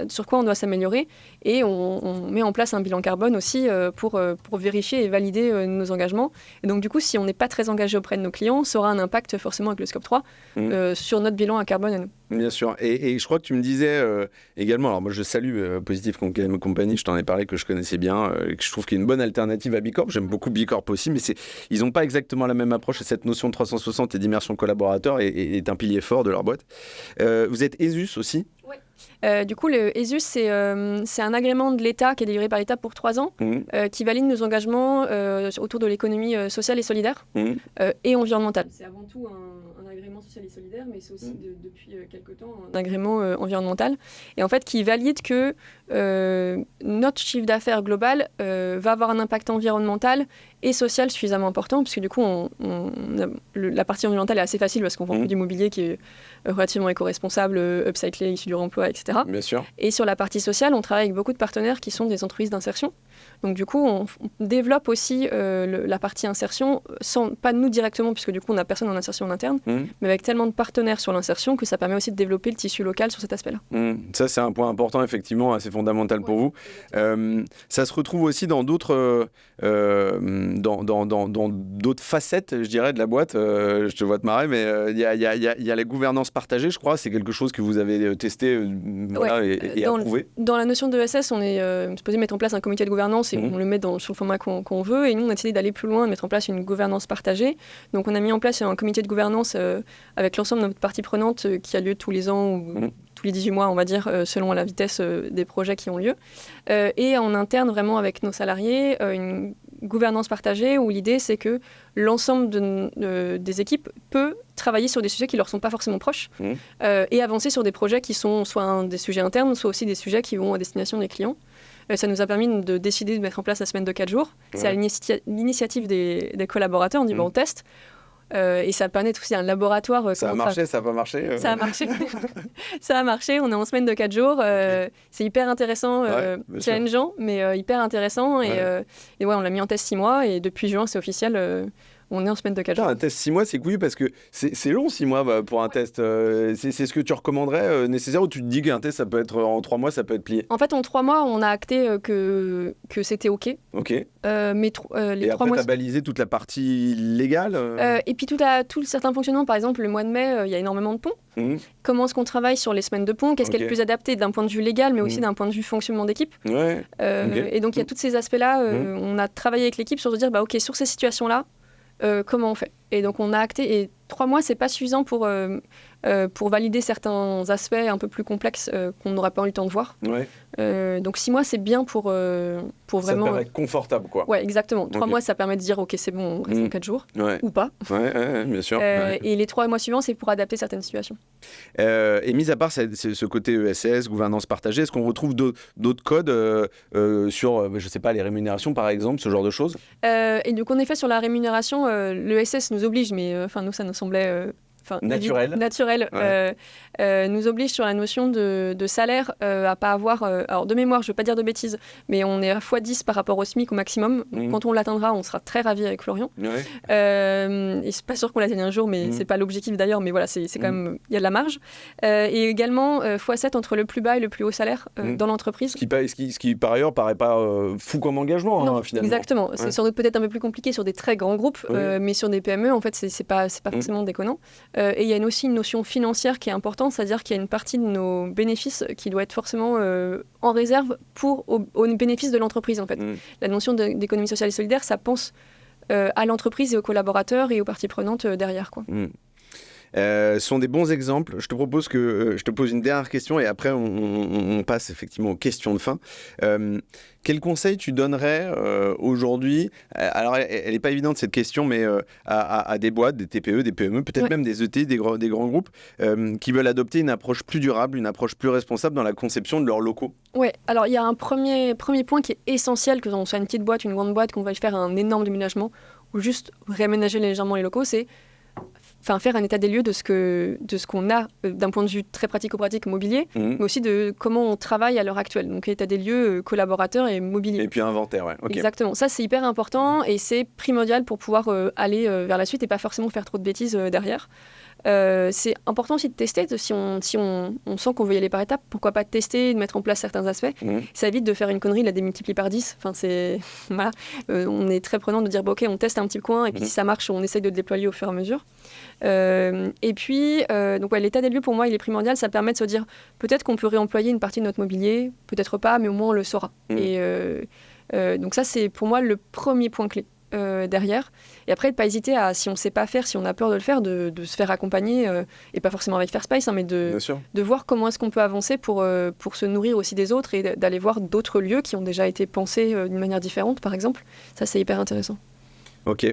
sur quoi on doit s'améliorer, et on met en place un bilan carbone aussi pour vérifier et valider nos engagements. Et donc du coup, si on n'est pas très engagé auprès de nos clients, ça aura un impact forcément avec le Scope 3 sur notre bilan à carbone à nous. Bien sûr. Et je crois que tu me disais également, alors moi je salue Positive Company, je t'en ai parlé, que je connaissais bien, que je trouve qu'il y a une bonne alternative à Bicorp. J'aime beaucoup Bicorp aussi, mais ils n'ont pas exactement la même approche, et cette notion de 360 et d'immersion collaborateur est un pilier fort de leur boîte. Vous êtes ESUS aussi? Oui. Du coup, le ESUS, c'est un agrément de l'État qui est délivré par l'État pour 3 ans, qui valide nos engagements autour de l'économie sociale et solidaire et environnementale. C'est avant tout un agrément social et solidaire, mais c'est aussi depuis quelques temps un agrément environnemental. Et en fait, qui valide que notre chiffre d'affaires global va avoir un impact environnemental et social suffisamment important, puisque du coup, la partie environnementale est assez facile parce qu'on vend du mobilier qui est relativement éco-responsable, upcyclé, issu du réemploi, etc. Bien sûr. Et sur la partie sociale, on travaille avec beaucoup de partenaires qui sont des entreprises d'insertion. Donc du coup, on développe aussi la partie insertion, pas nous directement, puisque du coup, on n'a personne en insertion en interne, mais avec tellement de partenaires sur l'insertion que ça permet aussi de développer le tissu local sur cet aspect-là. Ça, c'est un point important, effectivement, assez fondamental pour vous. Ça se retrouve aussi dans d'autres facettes, je dirais, de la boîte. Je te vois te marrer, mais il y a la gouvernance partagée, je crois. C'est quelque chose que vous avez testé et approuvé. Dans la notion de ESS, on est supposé mettre en place un comité de gouvernance et on le met sur le format qu'on veut. Et nous, on a décidé d'aller plus loin, de mettre en place une gouvernance partagée. Donc, on a mis en place un comité de gouvernance avec l'ensemble de notre partie prenante qui a lieu tous les ans ou tous les 18 mois, on va dire, selon la vitesse des projets qui ont lieu. Et en interne, vraiment avec nos salariés, une gouvernance partagée où l'idée, c'est que l'ensemble des équipes peut travailler sur des sujets qui ne leur sont pas forcément proches et avancer sur des projets qui sont soit des sujets internes, soit aussi des sujets qui vont à destination des clients. Ça nous a permis de décider de mettre en place la semaine de 4 jours. C'est à l'initiative des collaborateurs. On dit, on teste. Et ça permet aussi un laboratoire. Ça a marché, ça n'a pas marché Ça a marché. Ça a marché, on est en semaine de 4 jours. C'est hyper intéressant, challengeant, mais hyper intéressant. Et on l'a mis en test 6 mois et depuis juin, c'est officiel. On est en semaine de 4 jours. Un test 6 mois, c'est couillu parce que c'est long 6 mois pour un test. C'est ce que tu recommanderais nécessaire ou tu te dis qu'un test, ça peut être en 3 mois, ça peut être plié? En fait, en 3 mois, on a acté que c'était OK. OK. Mais et après, tu as balisé toute la partie légale et puis tout certains fonctionnements. Par exemple, le mois de mai, il y a énormément de ponts. Comment est-ce qu'on travaille sur les semaines de ponts? Qu'est-ce qui est le plus adapté d'un point de vue légal, mais aussi d'un point de vue fonctionnement d'équipe? Et donc, il y a tous ces aspects-là. On a travaillé avec l'équipe sur se dire, OK, sur ces situations-là, comment on fait? Et donc, on a acté. Et 3 mois, c'est pas suffisant pour valider certains aspects un peu plus complexes qu'on n'aurait pas eu le temps de voir. Ouais. Donc 6 mois, c'est bien pour vraiment... Ça te permet d'être confortable, quoi. Ouais, exactement. 3 mois, ça permet de dire, OK, c'est bon, on reste en 4 jours, ou pas. Ouais, bien sûr. Et les 3 mois suivants, c'est pour adapter certaines situations. Et mis à part ce côté ESS, gouvernance partagée, est-ce qu'on retrouve d'autres codes sur, je sais pas, les rémunérations, par exemple, ce genre de choses? Et donc, en effet, sur la rémunération, l'ESS nous oblige, mais nous, ça nous semblait... naturel, nous oblige sur la notion de salaire à pas avoir... alors, de mémoire, je ne veux pas dire de bêtises, mais on est à x10 par rapport au SMIC au maximum. Quand on l'atteindra, on sera très ravis avec Florian. Et je ne suis pas sûre qu'on l'atteigne un jour, mais ce n'est pas l'objectif d'ailleurs, mais voilà, c'est quand même... Il y a de la marge. Et également, x7 entre le plus bas et le plus haut salaire dans l'entreprise. Ce qui, par ailleurs, paraît pas fou comme engagement, non, finalement. Exactement. C'est sans doute peut-être un peu plus compliqué sur des très grands groupes, mais sur des PME, en fait, c'est pas forcément déconnant. Et il y a aussi une notion financière qui est importante, c'est-à-dire qu'il y a une partie de nos bénéfices qui doit être forcément en réserve au bénéfice de l'entreprise, en fait. La notion d'économie sociale et solidaire, ça pense à l'entreprise et aux collaborateurs et aux parties prenantes derrière, quoi. Ce sont des bons exemples. Je te propose que je te pose une dernière question et après on passe effectivement aux questions de fin. Quel conseil tu donnerais aujourd'hui, alors elle n'est pas évidente cette question, mais à des boîtes, des TPE, des PME, peut-être même des ET, des grands groupes, qui veulent adopter une approche plus durable, une approche plus responsable dans la conception de leurs locaux? Oui, alors il y a un premier point qui est essentiel, que l'on soit une petite boîte, une grande boîte, qu'on va faire un énorme déménagement, ou juste réaménager légèrement les locaux, c'est faire un état des lieux de ce qu'on a d'un point de vue très pratico-pratique mobilier, mais aussi de comment on travaille à l'heure actuelle. Donc état des lieux collaborateurs et mobilier. Et puis inventaire, ouais. Okay. Exactement. Ça, c'est hyper important et c'est primordial pour pouvoir aller vers la suite et pas forcément faire trop de bêtises derrière. C'est important aussi de tester, si on sent qu'on veut y aller par étapes, pourquoi pas tester, de mettre en place certains aspects. Ça évite de faire une connerie, de la démultiplier par 10. Voilà. On est très prenant de dire, OK, on teste un petit coin, et puis si ça marche, on essaye de le déployer au fur et à mesure. Et puis, l'état des lieux, pour moi, il est primordial. Ça permet de se dire, peut-être qu'on peut réemployer une partie de notre mobilier, peut-être pas, mais au moins on le saura. Et donc ça, c'est pour moi le premier point clé. Derrière. Et après, de ne pas hésiter à, si on ne sait pas faire, si on a peur de le faire, de se faire accompagner, et pas forcément avec Fairspace, mais de voir comment est-ce qu'on peut avancer pour se nourrir aussi des autres et d'aller voir d'autres lieux qui ont déjà été pensés d'une manière différente, par exemple. Ça, c'est hyper intéressant. Ok,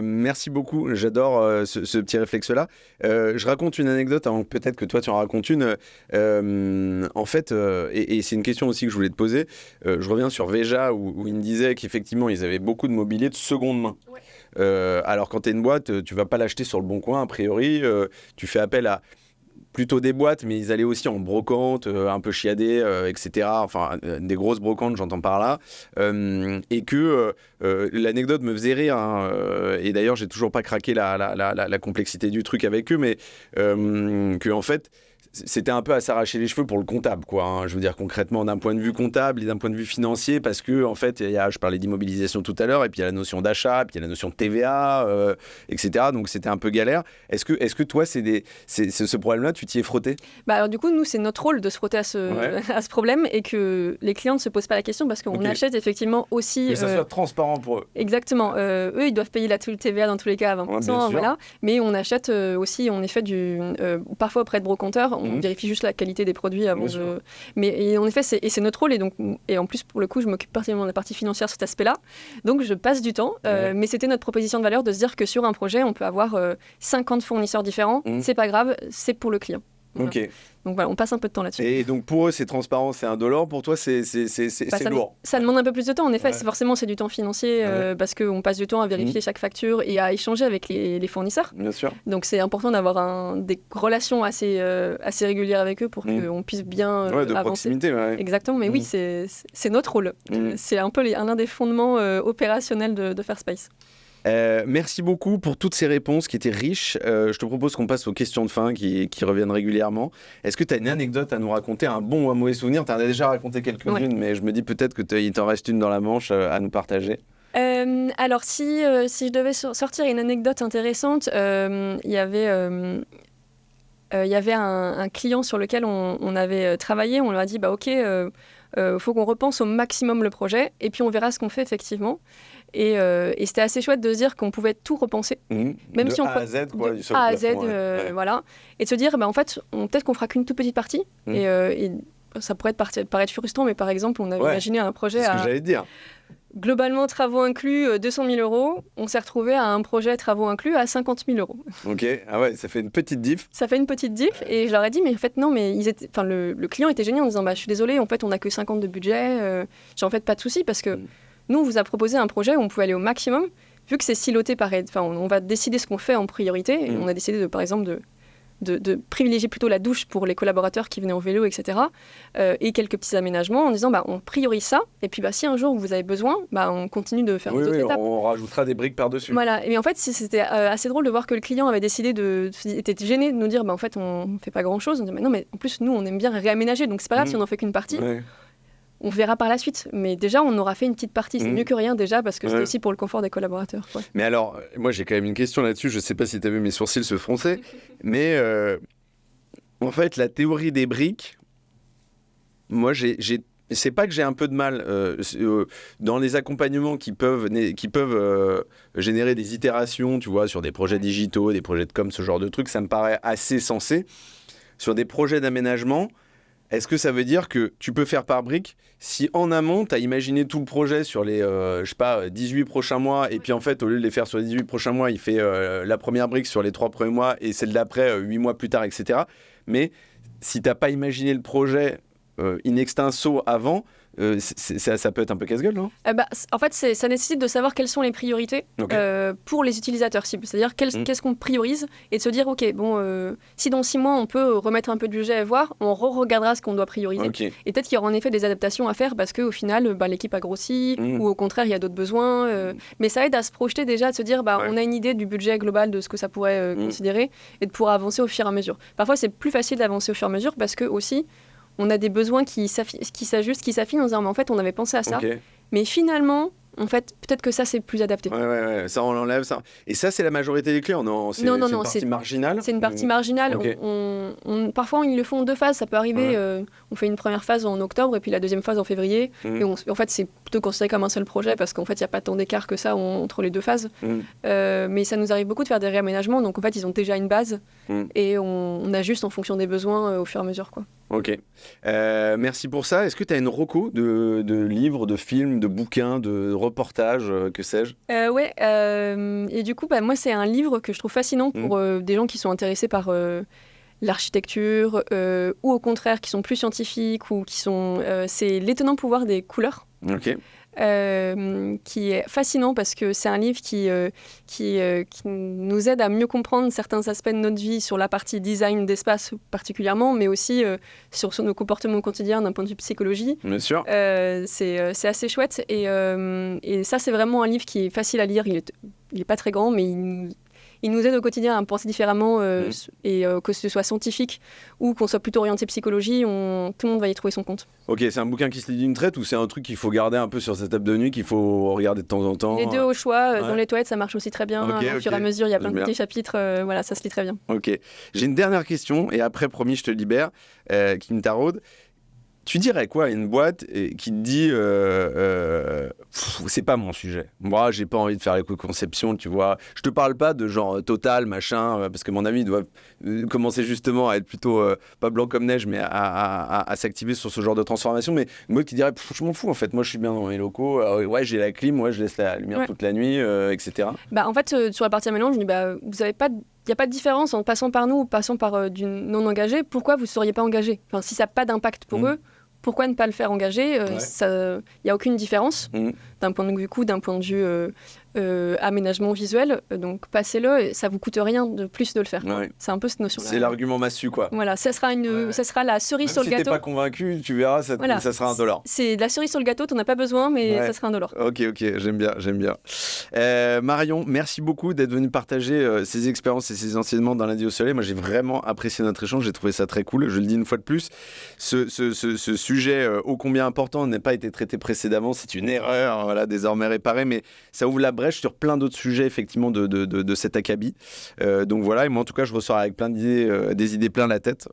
merci beaucoup, j'adore ce petit réflexe-là. Je raconte une anecdote avant peut-être que toi tu en racontes une. En fait, et c'est une question aussi que je voulais te poser, je reviens sur Veja où il me disait qu'effectivement ils avaient beaucoup de mobilier de seconde main. Ouais. Alors quand tu es une boîte, tu vas pas l'acheter sur le bon coin, a priori, tu fais appel à plutôt des boîtes, mais ils allaient aussi en brocante, un peu chiadées, etc. Enfin, des grosses brocantes, j'entends par là. Et que l'anecdote me faisait rire. Hein, et d'ailleurs, j'ai toujours pas craqué la complexité du truc avec eux, mais que en fait, c'était un peu à s'arracher les cheveux pour le comptable, quoi. Hein. Je veux dire concrètement d'un point de vue comptable et d'un point de vue financier, parce que en fait, je parlais d'immobilisation tout à l'heure, et puis il y a la notion d'achat, puis il y a la notion de TVA, etc. Donc c'était un peu galère. Est-ce que toi, ce problème-là, tu t'y es frotté? Alors du coup, nous, c'est notre rôle de se frotter à ce problème et que les clients ne se posent pas la question parce qu'on achète effectivement aussi. Que ça soit transparent pour eux. Exactement. Eux, ils doivent payer la TVA dans tous les cas à 20%, voilà. Mais on achète aussi, en effet, parfois auprès de brocanteurs. On vérifie juste la qualité des produits avant de... Mais en effet, c'est notre rôle. Et en plus, pour le coup, je m'occupe particulièrement de la partie financière sur cet aspect-là. Donc, je passe du temps. Mais c'était notre proposition de valeur de se dire que sur un projet, on peut avoir 50 fournisseurs différents. C'est pas grave, c'est pour le client. Voilà. Ok. Donc voilà, on passe un peu de temps là-dessus. Et donc pour eux, c'est transparent, c'est indolore. Pour toi, c'est lourd. Ça demande un peu plus de temps. En effet, c'est du temps financier parce qu'on passe du temps à vérifier chaque facture et à échanger avec les fournisseurs. Bien sûr. Donc c'est important d'avoir des relations assez régulières avec eux pour qu'on puisse bien de avancer. Proximité, ouais. Exactement, mais oui, c'est notre rôle. C'est un peu l'un des fondements opérationnels de Fairspace. Merci beaucoup pour toutes ces réponses qui étaient riches. Je te propose qu'on passe aux questions de fin qui reviennent régulièrement. Est-ce que tu as une anecdote à nous raconter, un bon ou un mauvais souvenir? Tu en as déjà raconté quelques-unes, mais je me dis peut-être qu'il t'en reste une dans la manche à nous partager. Alors, si je devais sortir une anecdote intéressante, il y avait un client sur lequel on avait travaillé. On leur a dit, OK... faut qu'on repense au maximum le projet, et puis on verra ce qu'on fait effectivement. Et c'était assez chouette de se dire qu'on pouvait tout repenser. Même de si on A à Z, quoi. De A à Z, voilà. Et de se dire, en fait, peut-être qu'on fera qu'une toute petite partie. Et ça pourrait paraître frustrant, mais par exemple, on avait imaginé un projet c'est ce que j'allais dire. Globalement, travaux inclus, 200 000 €. On s'est retrouvé à un projet travaux inclus à 50 000 €. Ok, ah ouais, ça fait une petite diff. Ça fait une petite diff, et je leur ai dit, mais en fait, non, mais le client était génial en disant, je suis désolé, en fait, on n'a que 50 de budget. J'ai en fait pas de souci, parce que nous, on vous a proposé un projet où on pouvait aller au maximum. Vu que c'est siloté, on va décider ce qu'on fait en priorité. Et on a décidé, par exemple, de privilégier plutôt la douche pour les collaborateurs qui venaient en vélo, etc. Et quelques petits aménagements en disant on priorise ça, et puis si un jour vous avez besoin, on continue de faire d'autres étapes. On rajoutera des briques par-dessus. Voilà, et en fait c'était assez drôle de voir que le client avait décidé était gêné de nous dire en fait on fait pas grand-chose. On dit non mais en plus nous on aime bien réaménager, donc c'est pas grave si on en fait qu'une partie. On verra par la suite, mais déjà on aura fait une petite partie, c'est mieux que rien déjà, parce que c'est aussi pour le confort des collaborateurs. Mais alors, moi j'ai quand même une question là-dessus, je sais pas si tu as vu mes sourcils se froncer, mais en fait la théorie des briques, moi c'est pas que j'ai un peu de mal dans les accompagnements qui peuvent générer des itérations, tu vois, sur des projets digitaux, des projets de com, ce genre de trucs, ça me paraît assez sensé. Sur des projets d'aménagement, est-ce que ça veut dire que tu peux faire par briques si en amont, tu as imaginé tout le projet sur les 18 prochains mois, et puis en fait, au lieu de les faire sur les 18 prochains mois, il fait la première brique sur les 3 premiers mois et celle d'après 8 mois plus tard, etc. Mais si tu n'as pas imaginé le projet in extenso avant, ça peut être un peu casse-gueule, non ? En fait, ça nécessite de savoir quelles sont les priorités pour les utilisateurs cibles. C'est-à-dire qu'est-ce qu'on priorise, et de se dire, OK, si dans 6 mois, on peut remettre un peu de budget à voir, on regardera ce qu'on doit prioriser. Et peut-être qu'il y aura en effet des adaptations à faire parce qu'au final, l'équipe a grossi, ou au contraire, il y a d'autres besoins. Mais ça aide à se projeter déjà, de se dire, on a une idée du budget global de ce que ça pourrait considérer, et de pouvoir avancer au fur et à mesure. Parfois, c'est plus facile d'avancer au fur et à mesure parce que aussi, on a des besoins qui s'ajustent, qui s'affinent en disant, mais en fait, on avait pensé à ça. Mais finalement, en fait, peut-être que ça, c'est plus adapté. Ouais, ça, on l'enlève, ça. Et ça, c'est la majorité des clients, non ? C'est une partie marginale ? C'est une partie marginale. Parfois, ils le font en 2 phases. Ça peut arriver, on fait une première phase en octobre et puis la deuxième phase en février. Et en fait, c'est plutôt considéré comme un seul projet parce qu'en fait, il n'y a pas tant d'écart que ça entre les 2 phases. Mais ça nous arrive beaucoup de faire des réaménagements. Donc, en fait, ils ont déjà une base et on ajuste en fonction des besoins au fur et à mesure, quoi. Ok. Merci pour ça. Est-ce que tu as une reco de livres, de films, de bouquins, de reportages, que sais-je ? Ouais. Et du coup, moi, c'est un livre que je trouve fascinant pour des gens qui sont intéressés par l'architecture ou au contraire qui sont plus scientifiques ou qui sont... c'est L'étonnant pouvoir des couleurs. Ok. Qui est fascinant parce que c'est un livre qui nous aide à mieux comprendre certains aspects de notre vie sur la partie design d'espace particulièrement, mais aussi sur nos comportements quotidiens d'un point de vue psychologie. Bien sûr. C'est assez chouette et ça c'est vraiment un livre qui est facile à lire, il est pas très grand mais il nous aide au quotidien à penser différemment et que ce soit scientifique ou qu'on soit plutôt orienté psychologie, tout le monde va y trouver son compte. Ok, c'est un bouquin qui se lit d'une traite ou c'est un truc qu'il faut garder un peu sur sa table de nuit, qu'il faut regarder de temps en temps ? Les deux au choix, dans les toilettes ça marche aussi très bien, au fur et à mesure il y a plein de petits chapitres, voilà, ça se lit très bien. Ok, j'ai une dernière question et après promis je te libère, qui me taraude. Tu dirais quoi à une boîte qui te dit c'est pas mon sujet. Moi, j'ai pas envie de faire l'éco-conception, tu vois. Je te parle pas de genre Total, machin, parce que mon ami doit commencer justement à être plutôt pas blanc comme neige, mais à s'activer sur ce genre de transformation. Mais une boîte qui dirait je m'en fous en fait. Moi, je suis bien dans mes locaux. Ouais, j'ai la clim, je laisse la lumière toute la nuit, etc. En fait, sur la partie aménagement, je dis vous avez pas il n'y a pas de différence en passant par nous ou passant par du non-engagé. Pourquoi vous ne seriez pas engagé ? Enfin, si ça n'a pas d'impact pour eux, pourquoi ne pas le faire engager ? Il n'y a aucune différence d'un point de vue coût, d'un point de vue aménagement visuel. Donc, passez-le, ça ne vous coûte rien de plus de le faire. C'est un peu cette notion-là. C'est l'argument massu, quoi. Voilà, ça sera la cerise sur le gâteau. Si tu n'es pas convaincu, tu verras, ça sera $1. C'est de la cerise sur le gâteau, tu n'en as pas besoin, mais ça sera $1. Ok, j'aime bien. Marion, merci beaucoup d'être venue partager ces expériences et ces enseignements dans Lundi au Soleil. Moi, j'ai vraiment apprécié notre échange, j'ai trouvé ça très cool. Je le dis une fois de plus, ce sujet ô combien important n'a pas été traité précédemment. C'est une erreur, désormais réparée, mais ça ouvre la brèche sur plein d'autres sujets effectivement de cet acabit. Donc voilà, et moi en tout cas je ressors avec plein d'idées, des idées plein la tête,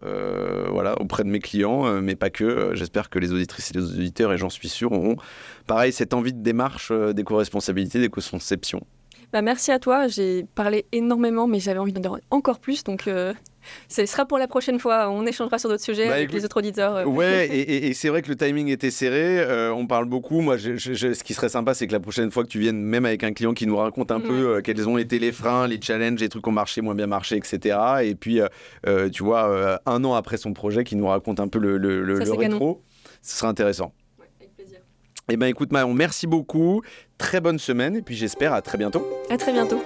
voilà, auprès de mes clients, mais pas que. J'espère que les auditrices et les auditeurs, et j'en suis sûr, auront pareil cette envie de démarche, d'éco-responsabilité, d'éco-conception. Merci à toi, j'ai parlé énormément, mais j'avais envie d'en dire encore plus, donc ce sera pour la prochaine fois, on échangera sur d'autres sujets avec les autres auditeurs. Ouais, et c'est vrai que le timing était serré, on parle beaucoup, moi ce qui serait sympa, c'est que la prochaine fois que tu viennes, même avec un client qui nous raconte un peu quels ont été les freins, les challenges, les trucs qui ont marché, moins bien marché, etc. Et puis, tu vois, 1 an après son projet, qui nous raconte un peu le rétro, ce sera intéressant. Avec plaisir. Eh bien écoute Marion, merci beaucoup, très bonne semaine et puis j'espère à très bientôt. À très bientôt.